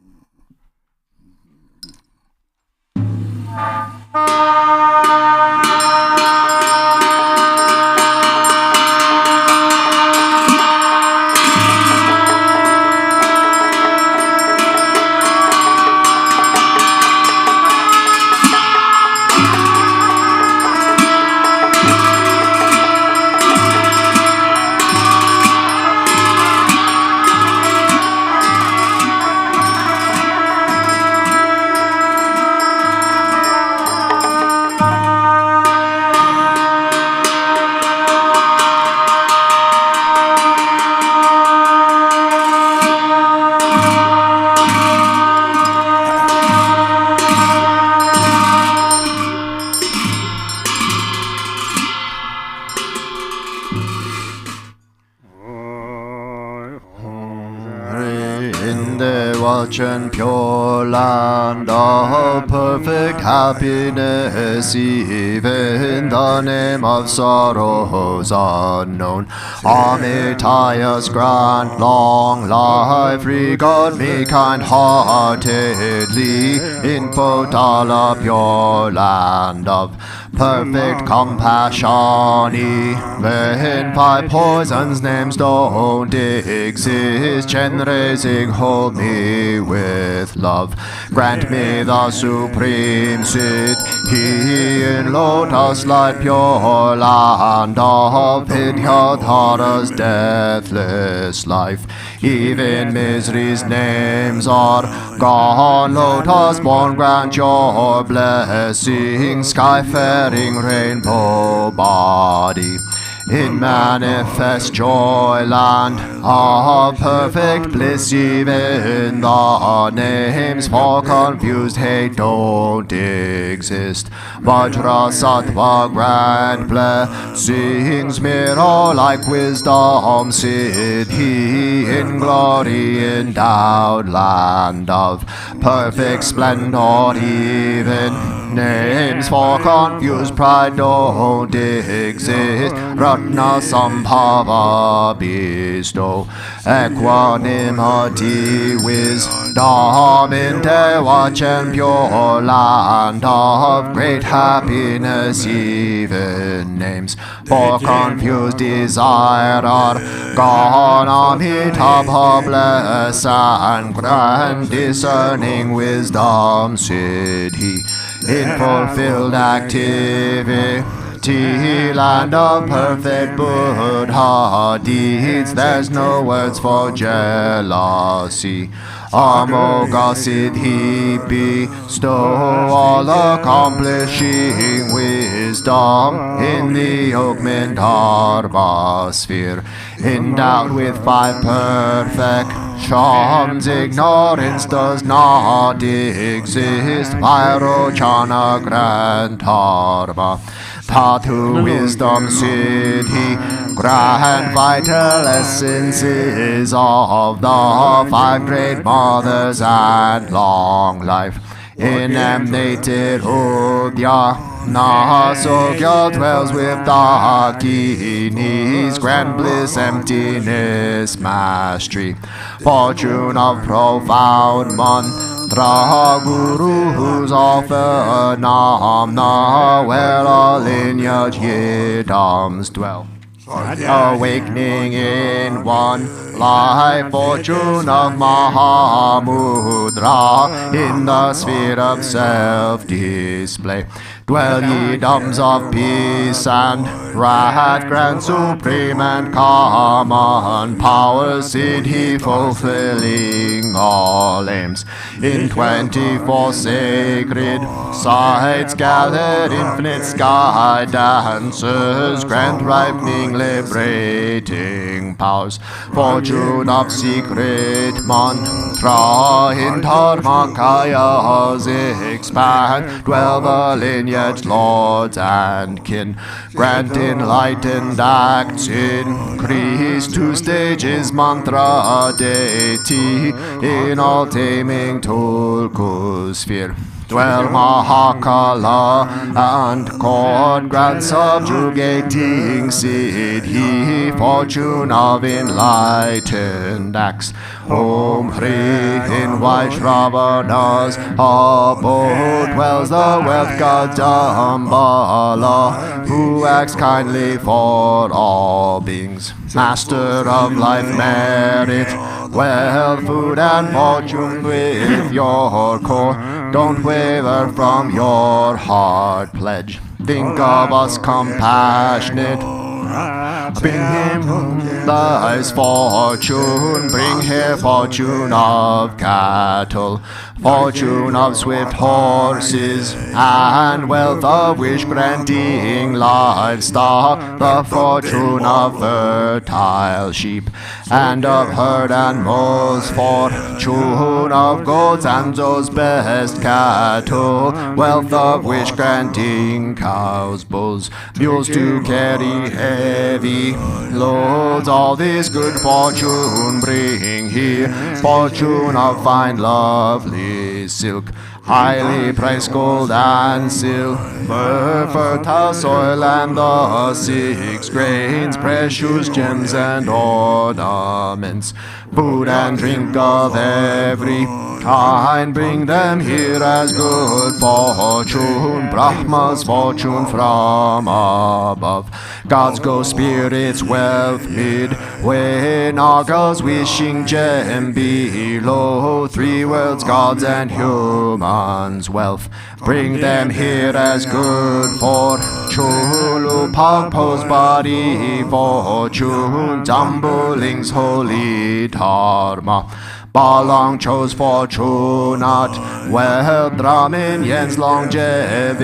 Pure land of perfect happiness, even the name of sorrows unknown. Amitayas grant long life, regard me kind-heartedly in Potala, pure land of perfect compassion, even by poison's names don't exist. Chenrezing, hold me with love. Grant me the supreme sit here in lotus light, pure land of Vidyadhara's deathless life. Even misery's names are gone. Lotus born, grant your blessing. Skyfaring rainbow body, in manifest joy land of perfect bliss. Even the names for confused hate don't exist. Vajra Sattva grand blessings mirror like wisdom siddhi in glory endowed land of perfect splendor. Even names for confused pride don't exist. Ratna Sambhava bestow equanimity, wisdom in watch and pure land of great happiness. Even names for confused desire are gone. Amitabha bless and grand discerning wisdom siddhi in fulfilled activity. Land of perfect Buddha deeds, there's no words for jealousy. Amoga Siddhi bestow all accomplishing wisdom in the Yogmin Dharma sphere. Endowed with 5 perfections, ignorance does not exist. Vairochana Grand Dharma, Thatu wisdom siddhi, grand vital essences of the 5 great mothers and long life. Emanated Udya Nasogya dwells with Dakinis, grand bliss, emptiness, mastery, fortune of profound mantra, guru whose often namna, where all lineage yidams dwell. Awakening in one life, fortune of Mahamudra, in the sphere of self-display. Dwell ye dams of peace and wrath, grand supreme and common power, siddhi fulfilling all aims. In 24 sacred sites gathered infinite sky dancers, grand ripening liberating powers, fortune of secret mantra, in Dharmakayas expand, dwell the lineage lords and kin, grant enlightened acts increase, 2 stages mantra deity, in all taming Tulku sphere. Dwell Mahakala and chord, grand subjugating siddhi, fortune of enlightened acts. Om Hri in Vaishravanas abode dwells the wealth god Dambala, who acts kindly for all beings. Master of life merit, wealth, food and fortune with your core. Don't waver from your heart pledge. Think of us compassionate. Bring him thy's fortune, bring here fortune of cattle, fortune of swift horses, and wealth of wish granting livestock, the fortune of fertile sheep, and of herd animals, fortune of goats and those best cattle, wealth of wish granting cows, bulls, mules to carry heavy loads. All this good fortune bring here, fortune of fine lovely silk, highly priced gold and silver, fertile soil and the 6 grains, precious gems and ornaments, food and drink of every kind, bring them here as good fortune, Brahma's fortune from above. Gods go spirits wealth midway, Nagas wishing gem below, 3 worlds gods and humans wealth, bring them here as good fortune. Lupang pose body fortune, Jambuling's holy dharma, Balong chose fortune not well, Brahminians longevity,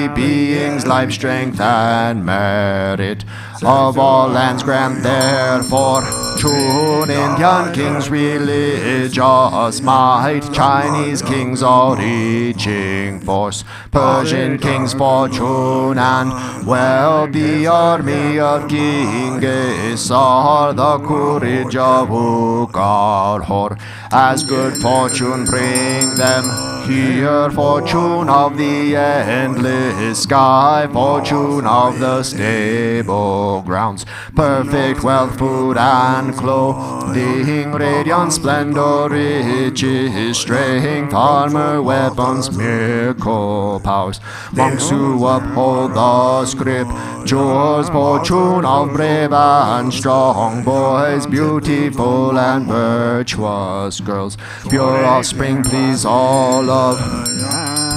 beings life, strength and merit. Of all lands grant therefore fortune, Indian kings religious might, Chinese kings all reaching force, Persian kings fortune and well, the army of Genghis are the courage of Ugarhor. As good fortune bring them here, fortune of the endless sky, fortune of the stable grounds, perfect wealth, food and clothing, radiant splendor, riches, strength, armor, weapons, miracle powers, monks who uphold the scriptures, fortune of brave and strong boys, beautiful and virtuous girls, pure offspring, please all of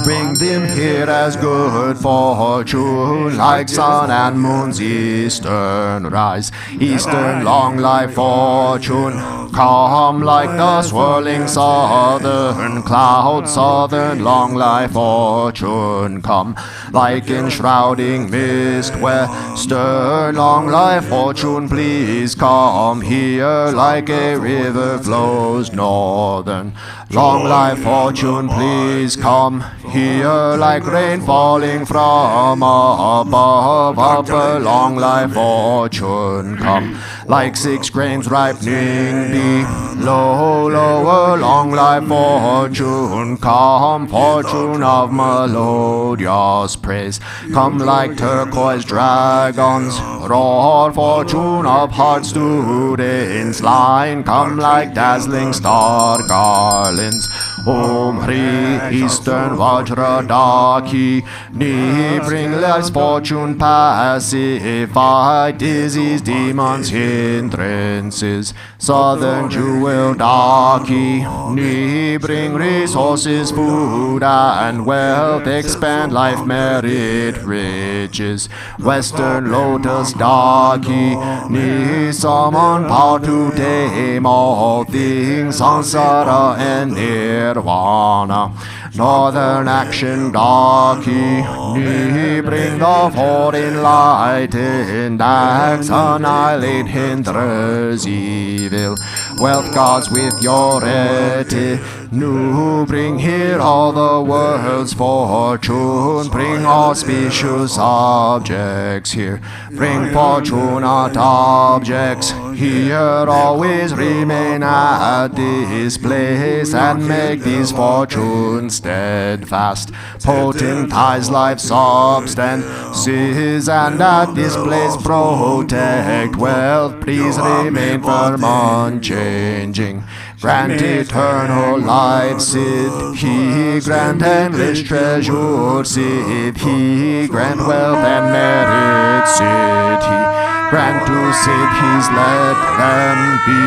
bring them here as good fortune, like sun and moon's eastern rise, eastern long life fortune, come like the swirling southern cloud, southern long life fortune, come like enshrouding mist, western long life fortune, please come here like a river flows northern, long life fortune, please come here like rain falling from above, upper long life fortune, come like 6 grains ripening below, lower long life fortune, come fortune of melodious praise, come like turquoise dragons roar, fortune of hard students line, come like dazzling star garlands, Om Hri Eastern Vajra Daki, Ni bring life's fortune, pacify disease, demons, hindrances, Southern Jewel Daki, Ni bring resources, food and wealth, expand life, merit, riches, Western Lotus Daki, Ni summon power to tame all things, Sansara and Nirvana, Northern Action Daki, Ni bring the four enlightened acts, annihilate hinders evil, wealth gods with your retinue, bring here all the world's fortune, bring auspicious objects here, bring fortunate objects here, always remain at this place, and make these fortunes steadfast, potentize life's substances, and at this place protect wealth, please remain firm, unchanging, grant eternal life, Siddhi, grant endless treasure, Siddhi, grant wealth and merit, Siddhi, grant to Siddhis, let them be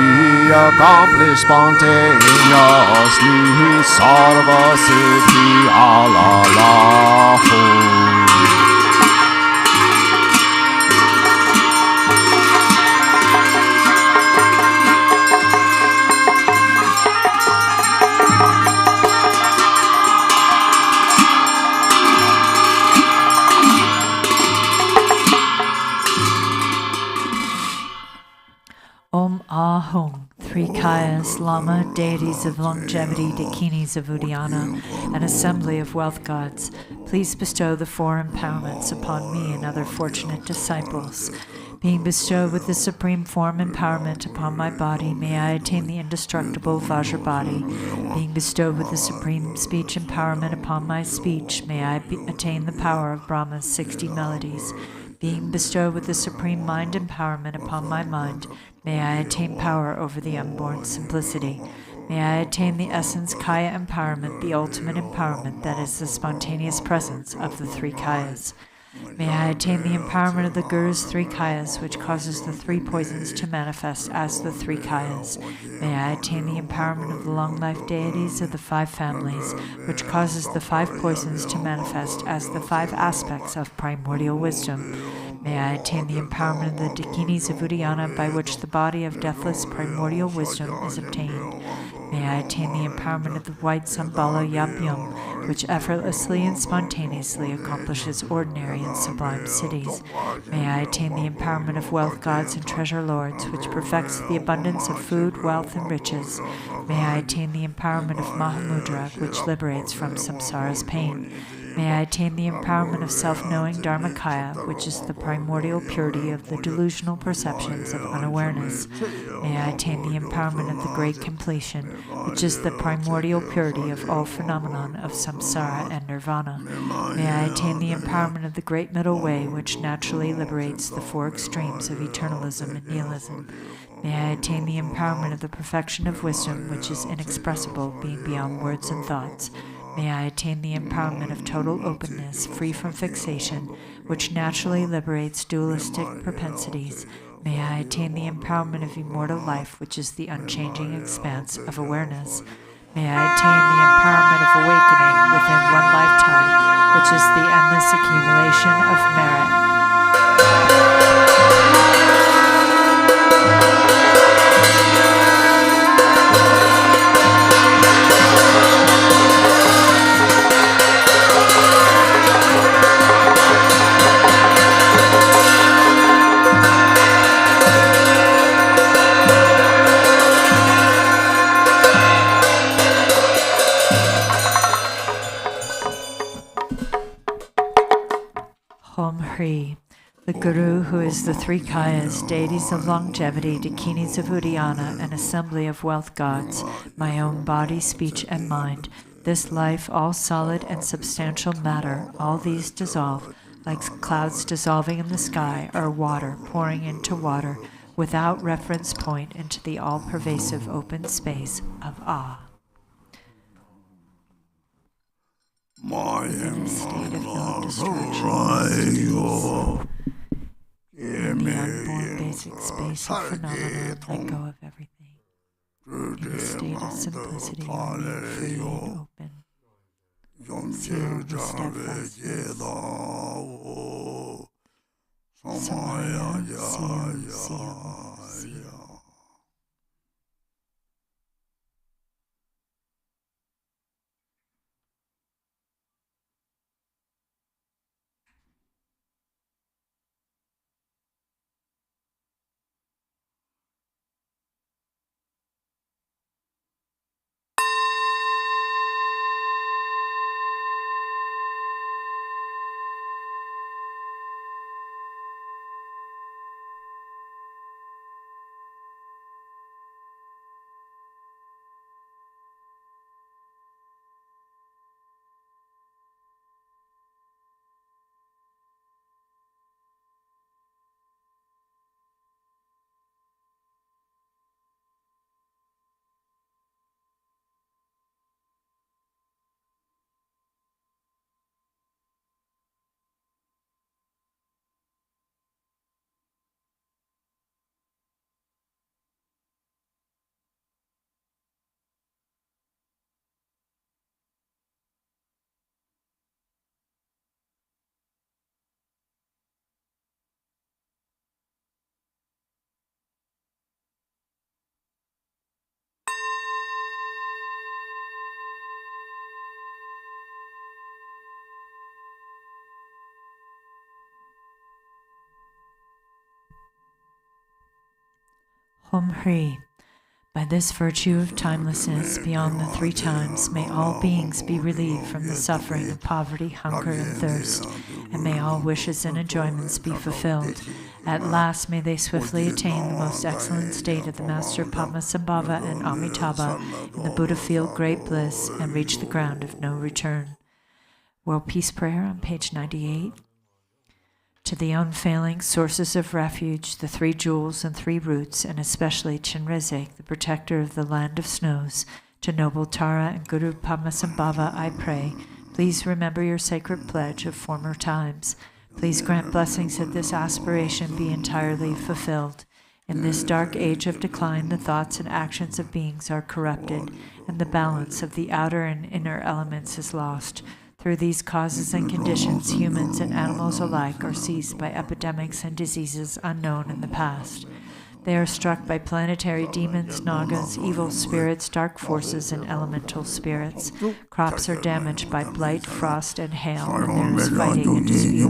accomplished spontaneously, Sarva Siddhi Alalahu. Om Ahung, 3 Kayas, Lama, deities of longevity, dakinis of Uddiyana, an assembly of wealth gods, please bestow the 4 empowerments upon me and other fortunate disciples. Being bestowed with the supreme form empowerment upon my body, may I attain the indestructible Vajra body. Being bestowed with the supreme speech empowerment upon my speech, may I attain the power of Brahma's 60 melodies. Being bestowed with the supreme mind empowerment upon my mind, may I attain power over the unborn simplicity. May I attain the essence Kaya empowerment, the ultimate empowerment that is the spontaneous presence of the 3 Kayas. May I attain the empowerment of the Guru's 3 Kayas, which causes the 3 poisons to manifest as the 3 Kayas. May I attain the empowerment of the long life deities of the 5 families, which causes the 5 poisons to manifest as the 5 aspects of primordial wisdom. May I attain the empowerment of the dakinis of Udayana by which the body of deathless primordial wisdom is obtained. May I attain the empowerment of the white Sambala Yapyum, which effortlessly and spontaneously accomplishes ordinary and sublime cities. May I attain the empowerment of wealth gods and treasure lords, which perfects the abundance of food, wealth, and riches. May I attain the empowerment of Mahamudra, which liberates from samsara's pain. May I attain the empowerment of self-knowing Dharmakaya, which is the primordial purity of the delusional perceptions of unawareness. May I attain the empowerment of the great completion, which is the primordial purity of all phenomenon of samsara and nirvana. May I attain the empowerment of the great middle way, which naturally liberates the four extremes of eternalism and nihilism. May I attain the empowerment of the perfection of wisdom, which is inexpressible, being beyond words and thoughts. May I attain the empowerment of total openness, free from fixation, which naturally liberates dualistic propensities. May I attain the empowerment of immortal life, which is the unchanging expanse of awareness. May I attain the empowerment of awakening within one lifetime, which is the endless accumulation of merit. The Guru, who is the three Kayas, deities of longevity, dakinis of Udayana, an assembly of wealth gods, my own body, speech, and mind, this life, all solid and substantial matter, all these dissolve, like clouds dissolving in the sky, or water pouring into water, without reference point into the all-pervasive open space of Ah. In a state of non-distraction, in the unborn basic space of phenomena, let go of everything. In a state of simplicity, remain free and open. Seal the steadfastness. Samaya, seal. Hom Hri. By this virtue of timelessness beyond the three times, may all beings be relieved from the suffering of poverty, hunger, and thirst, and may all wishes and enjoyments be fulfilled. At last may they swiftly attain the most excellent state of the Master Padmasambhava and Amitabha in the Buddha field great bliss, and reach the ground of no return. World Peace Prayer on page 98. To the unfailing sources of refuge, the three jewels and three roots, and especially Chenrezig, the protector of the land of snows, to noble Tara and Guru Padmasambhava, I pray, please remember your sacred pledge of former times. Please grant blessings that this aspiration be entirely fulfilled. In this dark age of decline, the thoughts and actions of beings are corrupted, and the balance of the outer and inner elements is lost. Through these causes and conditions, humans and animals alike are seized by epidemics and diseases unknown in the past. They are struck by planetary demons, nagas, evil spirits, dark forces, and elemental spirits. Crops are damaged by blight, frost, and hail, and there is fighting and dispute.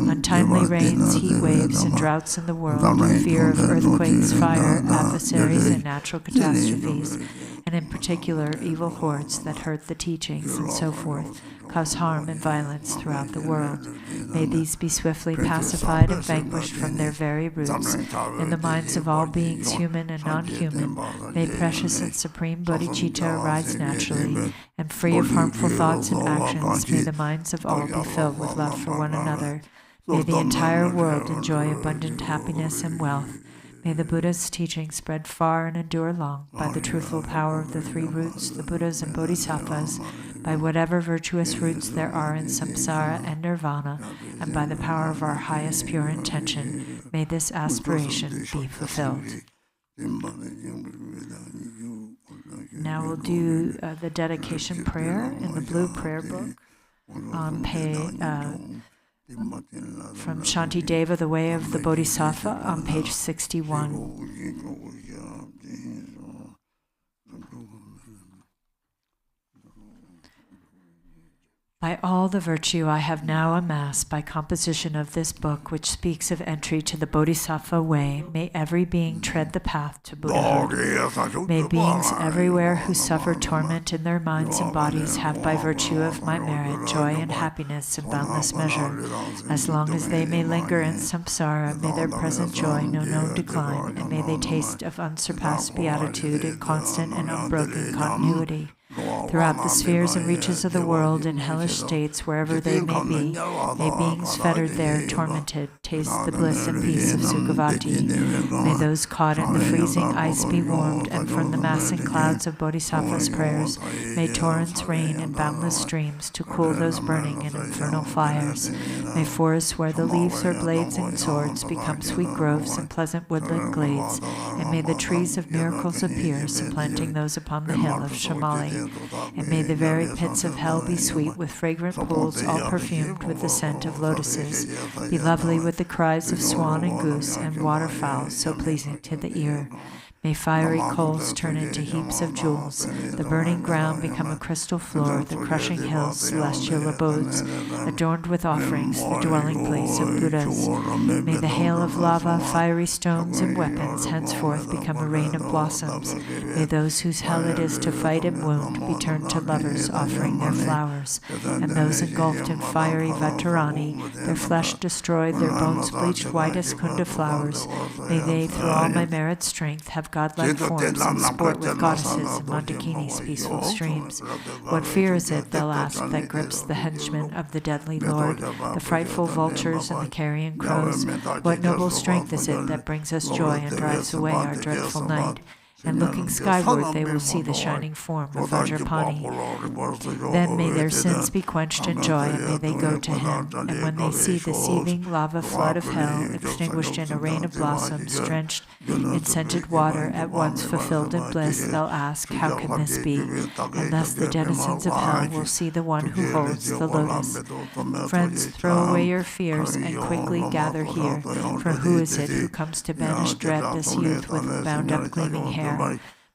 Untimely rains, heat waves, and droughts in the world, fear of earthquakes, fire, adversaries, and natural catastrophes, and in particular evil hordes that hurt the teachings, and so forth, cause harm and violence throughout the world. May these be swiftly pacified and vanquished from their very roots. In the minds of all beings, human and non-human, may precious and supreme bodhicitta arise naturally, and free of harmful thoughts and actions, may the minds of all be filled with love for one another. May the entire world enjoy abundant happiness and wealth. May the Buddha's teaching spread far and endure long by the truthful power of the three roots, the Buddhas and Bodhisattvas, by whatever virtuous roots there are in samsara and nirvana, and by the power of our highest pure intention. May this aspiration be fulfilled. Now we'll do the dedication prayer in the blue prayer book on page from Shantideva, The Way of the Bodhisattva, on page 61. By all the virtue I have now amassed by composition of this book, which speaks of entry to the Bodhisattva way, may every being tread the path to Buddhahood. May beings everywhere who suffer torment in their minds and bodies have by virtue of my merit joy and happiness in boundless measure. As long as they may linger in samsara, may their present joy know no decline, and may they taste of unsurpassed beatitude in constant and unbroken continuity. Throughout the spheres and reaches of the world, in hellish states, wherever they may be, may beings fettered there, tormented, taste the bliss and peace of Sukhavati. May those caught in the freezing ice be warmed, and from the massing clouds of Bodhisattva's prayers, may torrents rain in boundless streams to cool those burning in infernal fires. May forests where the leaves are blades and swords become sweet groves and pleasant woodland glades, and may the trees of miracles appear, supplanting those upon the hill of Shamali. And may the very pits of hell be sweet with fragrant pools all perfumed with the scent of lotuses, be lovely with the cries of swan and goose and waterfowl so pleasing to the ear. May fiery coals turn into heaps of jewels, the burning ground become a crystal floor, the crushing hills celestial abodes, adorned with offerings, the dwelling place of Buddhas. May the hail of lava, fiery stones, and weapons henceforth become a rain of blossoms. May those whose hell it is to fight and wound be turned to lovers offering their flowers, and those engulfed in fiery Vatarani, their flesh destroyed, their bones bleached white as kunda flowers. May they, through all my merit strength, have godlike forms and sport with goddesses in Mandakini's peaceful streams. What fear is it, they'll ask, that grips the henchmen of the deadly Lord, the frightful vultures and the carrion crows? What noble strength is it that brings us joy and drives away our dreadful night? And looking skyward, they will see the shining form of Vajrapani. Then may their sins be quenched in joy, and may they go to him. And when they see the seething lava flood of hell, extinguished in a rain of blossoms, drenched in scented water, at once fulfilled in bliss, they'll ask, how can this be? And thus the denizens of hell will see the one who holds the lotus. Friends, throw away your fears and quickly gather here, for who is it who comes to banish dread, this youth with bound-up gleaming hair?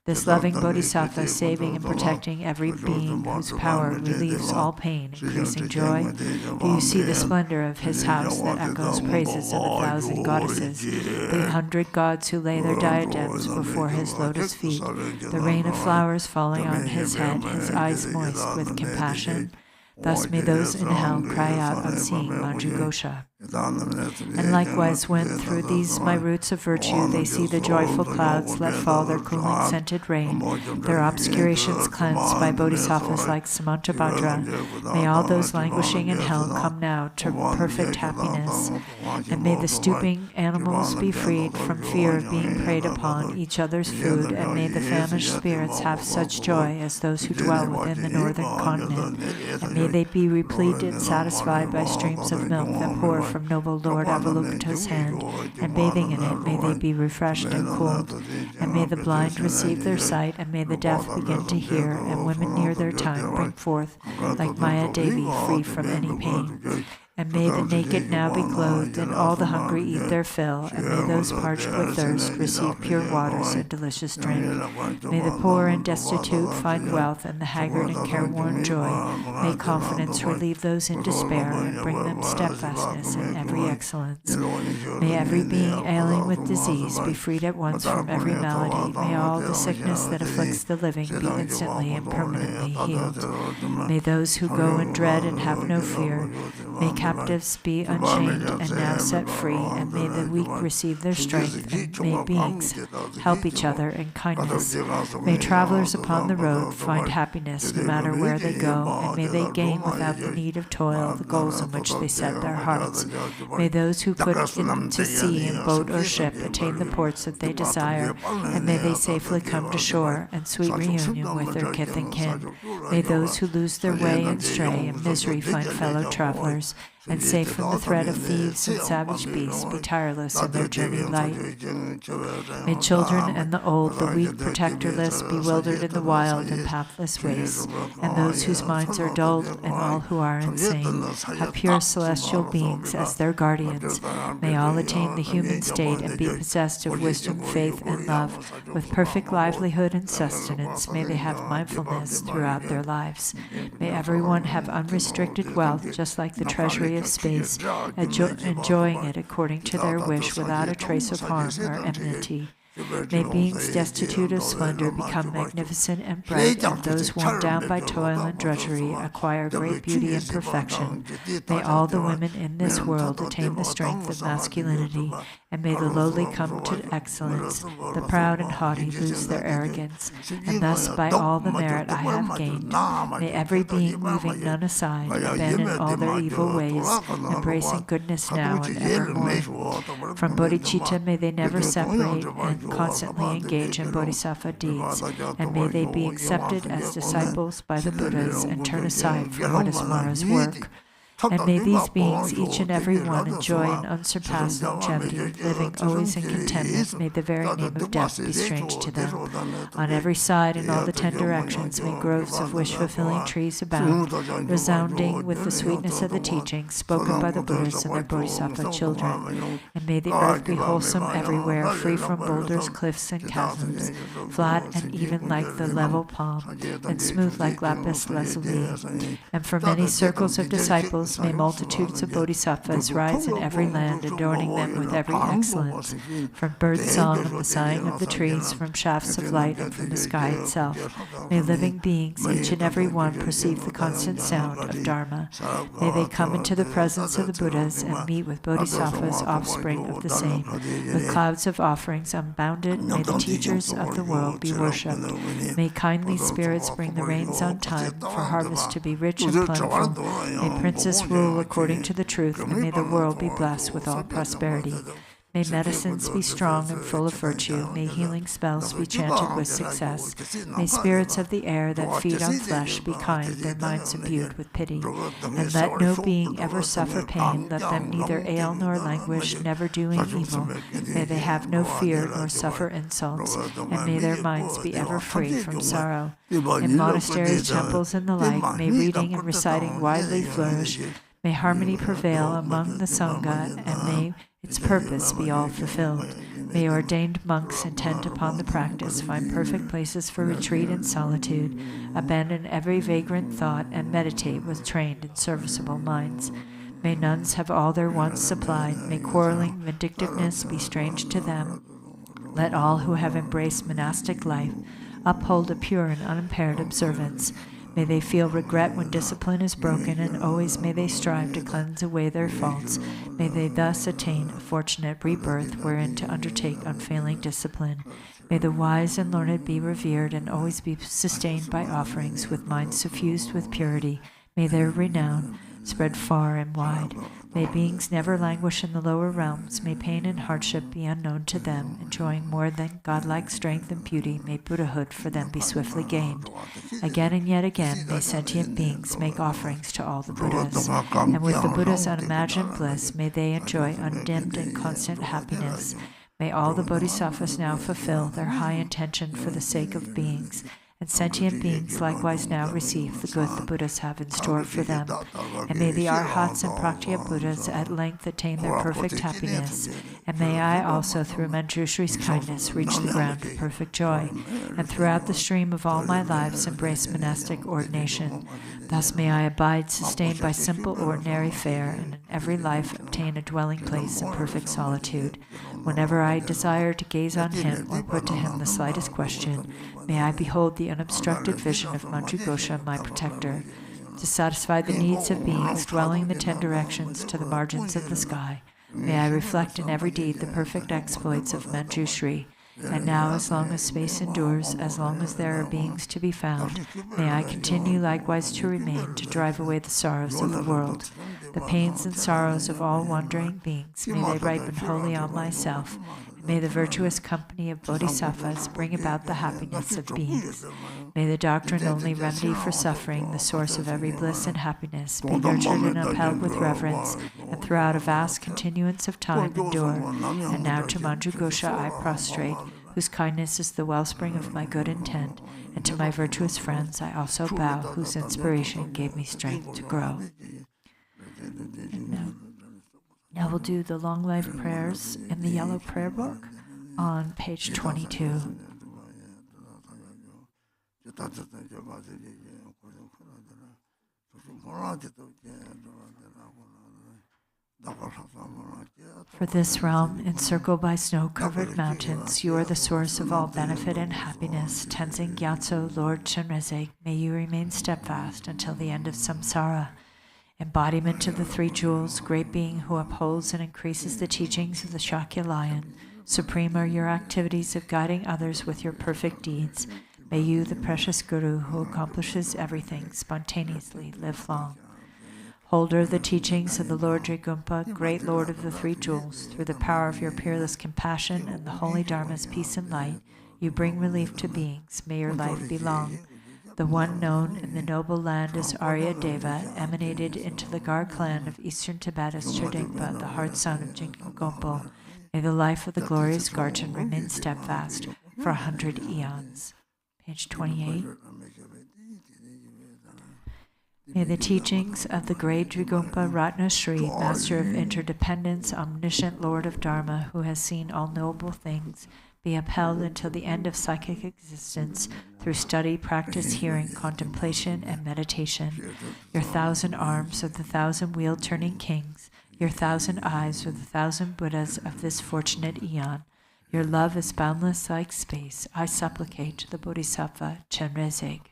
This loving Bodhisattva, saving and protecting every being, whose power relieves all pain, increasing joy. Do you see the splendor of his house that echoes praises of 1,000 goddesses, the 100 gods who lay their diadems before his lotus feet, the rain of flowers falling on his head, his eyes moist with compassion? Thus may those in hell cry out on seeing Manjughosha. And likewise, when through these my roots of virtue they see the joyful clouds let fall their cooling scented rain, their obscurations cleansed by bodhisattvas like Samantabhadra, may all those languishing in hell come now to perfect happiness. And may the stooping animals be freed from fear of being preyed upon, each other's food, and may the famished spirits have such joy as those who dwell within the northern continent. And may they be replete and satisfied by streams of milk that pour from noble Lord Avalokita's hand, and bathing in it, may they be refreshed and cooled. And may the blind receive their sight, and may the deaf begin to hear, and women near their time bring forth, like Maya Devi, free from any pain. And may the naked now be clothed, and all the hungry eat their fill, and may those parched with thirst receive pure waters and delicious drink. May the poor and destitute find wealth, and the haggard and careworn joy. May confidence relieve those in despair, and bring them steadfastness in every excellence. May every being ailing with disease be freed at once from every malady. May all the sickness that afflicts the living be instantly and permanently healed. May those who go in dread and have no fear, may captives be unchained and now set free, and may the weak receive their strength, and may beings help each other in kindness. May travelers upon the road find happiness no matter where they go, and may they gain without the need of toil the goals on which they set their hearts. May those who put to sea in boat or ship attain the ports that they desire, and may they safely come to shore and sweet reunion with their kith and kin. May those who lose their way and stray in misery find fellow travelers, and safe from the threat of thieves and savage beasts, be tireless in their journey light. May children and the old, the weak, protectorless, bewildered in the wild and pathless wastes, and those whose minds are dulled, and all who are insane, have pure celestial beings as their guardians. May all attain the human state and be possessed of wisdom, faith, and love, with perfect livelihood and sustenance. May they have mindfulness throughout their lives. May everyone have unrestricted wealth, just like the treasury of space, enjoying it according to their wish without a trace of harm or enmity. May beings destitute of splendor become magnificent and bright, and those worn down by toil and drudgery acquire great beauty and perfection. May all the women in this world attain the strength of masculinity, and may the lowly come to excellence, the proud and haughty lose their arrogance, and thus by all the merit I have gained, may every being, leaving none aside, abandon all their evil ways, embracing goodness now and evermore. From bodhicitta may they never separate, and constantly engage in bodhisattva deeds, and may they be accepted as disciples by the Buddhas and turn aside from what is Mara's work. And may these beings, each and every one, enjoy an unsurpassed longevity, living always in contentment. May the very name of death be strange to them. On every side, in all the 10 directions, may groves of wish-fulfilling trees abound, resounding with the sweetness of the teachings spoken by the Buddhas and their bodhisattva children. And may the earth be wholesome everywhere, free from boulders, cliffs, and chasms, flat and even like the level palm, and smooth like lapis lazuli. And for many circles of disciples, may multitudes of bodhisattvas rise in every land, adorning them with every excellence, from bird song and the sighing of the trees, from shafts of light, and from the sky itself. May living beings, each and every one, perceive the constant sound of Dharma. May they come into the presence of the Buddhas and meet with bodhisattvas, offspring of the same. With clouds of offerings unbounded, may the teachers of the world be worshipped. May kindly spirits bring the rains on time, for harvest to be rich and plentiful. May princes rule according to the truth, and may the world be blessed with all prosperity. May medicines be strong and full of virtue. May healing spells be chanted with success. May spirits of the air that feed on flesh be kind, their minds imbued with pity. And let no being ever suffer pain. Let them neither ail nor languish, never doing evil. May they have no fear nor suffer insults, and may their minds be ever free from sorrow. In monasteries, temples, and the like, may reading and reciting widely flourish. May harmony prevail among the Sangha, and may its purpose be all fulfilled. May ordained monks intent upon the practice find perfect places for retreat and solitude, abandon every vagrant thought, and meditate with trained and serviceable minds. May nuns have all their wants supplied. May quarreling vindictiveness be strange to them. Let all who have embraced monastic life uphold a pure and unimpaired observance. May they feel regret when discipline is broken, and always may they strive to cleanse away their faults. May they thus attain a fortunate rebirth wherein to undertake unfailing discipline. May the wise and learned be revered and always be sustained by offerings with minds suffused with purity. May their renown spread far and wide. May beings never languish in the lower realms. May pain and hardship be unknown to them. Enjoying more than godlike strength and beauty, may Buddhahood for them be swiftly gained. Again and yet again, may sentient beings make offerings to all the Buddhas. And with the Buddha's unimagined bliss, may they enjoy undimmed and constant happiness. May all the Bodhisattvas now fulfill their high intention for the sake of beings, and sentient beings likewise now receive the good the Buddhas have in store for them. And may the Arhats and Praktya Buddhas at length attain their perfect happiness. And may I also, through Manjushri's kindness, reach the ground of perfect joy, and throughout the stream of all my lives embrace monastic ordination. Thus may I abide sustained by simple ordinary fare, and in every life obtain a dwelling place in perfect solitude. Whenever I desire to gaze on him or put to him the slightest question, may I behold the unobstructed vision of Manjughosha, my protector. To satisfy the needs of beings dwelling in the 10 directions to the margins of the sky, may I reflect in every deed the perfect exploits of Manjushri. And now, as long as space endures, as long as there are beings to be found, may I continue likewise to remain, to drive away the sorrows of the world. The pains and sorrows of all wandering beings, may they ripen wholly on myself. May the virtuous company of bodhisattvas bring about the happiness of beings. May the doctrine only remedy for suffering, the source of every bliss and happiness, be nurtured and upheld with reverence, and throughout a vast continuance of time endure. And now to Manjughosha I prostrate, whose kindness is the wellspring of my good intent, and to my virtuous friends I also bow, whose inspiration gave me strength to grow. And now we'll do the long life prayers in the yellow prayer book on page 22. For this realm, encircled by snow-covered mountains, you are the source of all benefit and happiness. Tenzin Gyatso, Lord Chenrezig, may you remain steadfast until the end of samsara. Embodiment of the 3 jewels, great being who upholds and increases the teachings of the Shakya lion, supreme are your activities of guiding others with your perfect deeds. May you, the precious Guru who accomplishes everything, spontaneously live long. Holder of the teachings of the Lord Drigumpa, great Lord of the 3 jewels, through the power of your peerless compassion and the holy Dharma's peace and light, you bring relief to beings. May your life be long. The one known in the noble land as Arya Deva emanated into the Gar clan of eastern Tibet as Cherdingpa, the heart son of Jingompo. May the life of the glorious Garchen remain steadfast for 100 eons. Page 28. May the teachings of the great Drigumpa Ratna Shri, Master of Interdependence, Omniscient Lord of Dharma, who has seen all noble things, be upheld until the end of psychic existence through study, practice, hearing, contemplation, and meditation. Your 1,000 arms are the 1,000 wheel-turning kings. Your 1,000 eyes are the 1,000 Buddhas of this fortunate eon. Your love is boundless like space. I supplicate the Bodhisattva Chenrezig.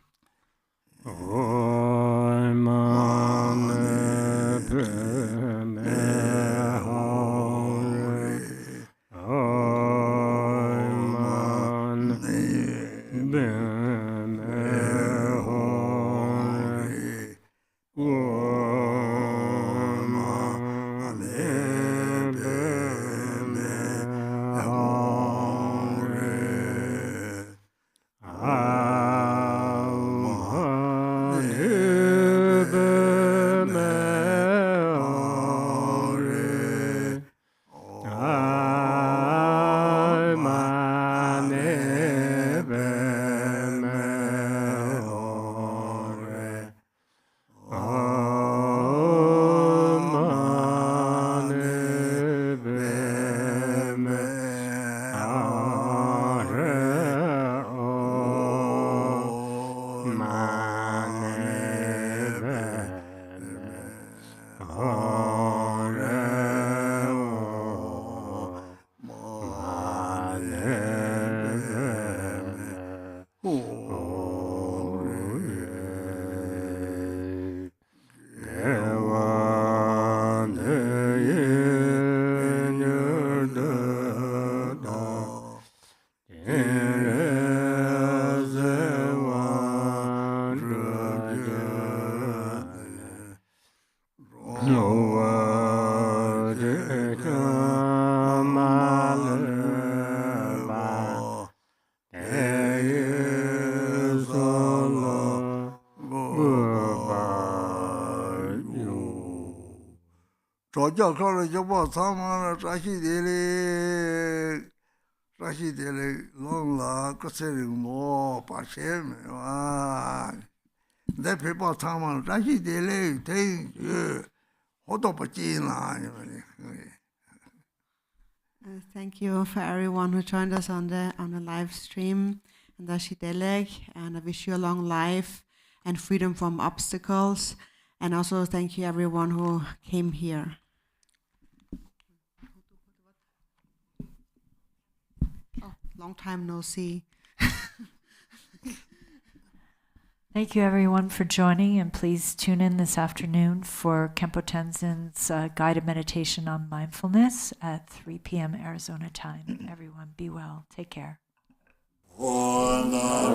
저저 걸어 저거 사마나 자시들이 롱라 그세리 뭐 파셰메 와 대표바 사마나 자시들이 대 호도버지나 Thank you for everyone who joined us on the live stream and the Shidelek, and I wish you a long life and freedom from obstacles, and also thank you everyone who came here. Oh, long time no see. Thank you everyone for joining, and please tune in this afternoon for Khenpo Tenzin's guided meditation on mindfulness at 3 p.m. Arizona time. Everyone be well. Take care. Ona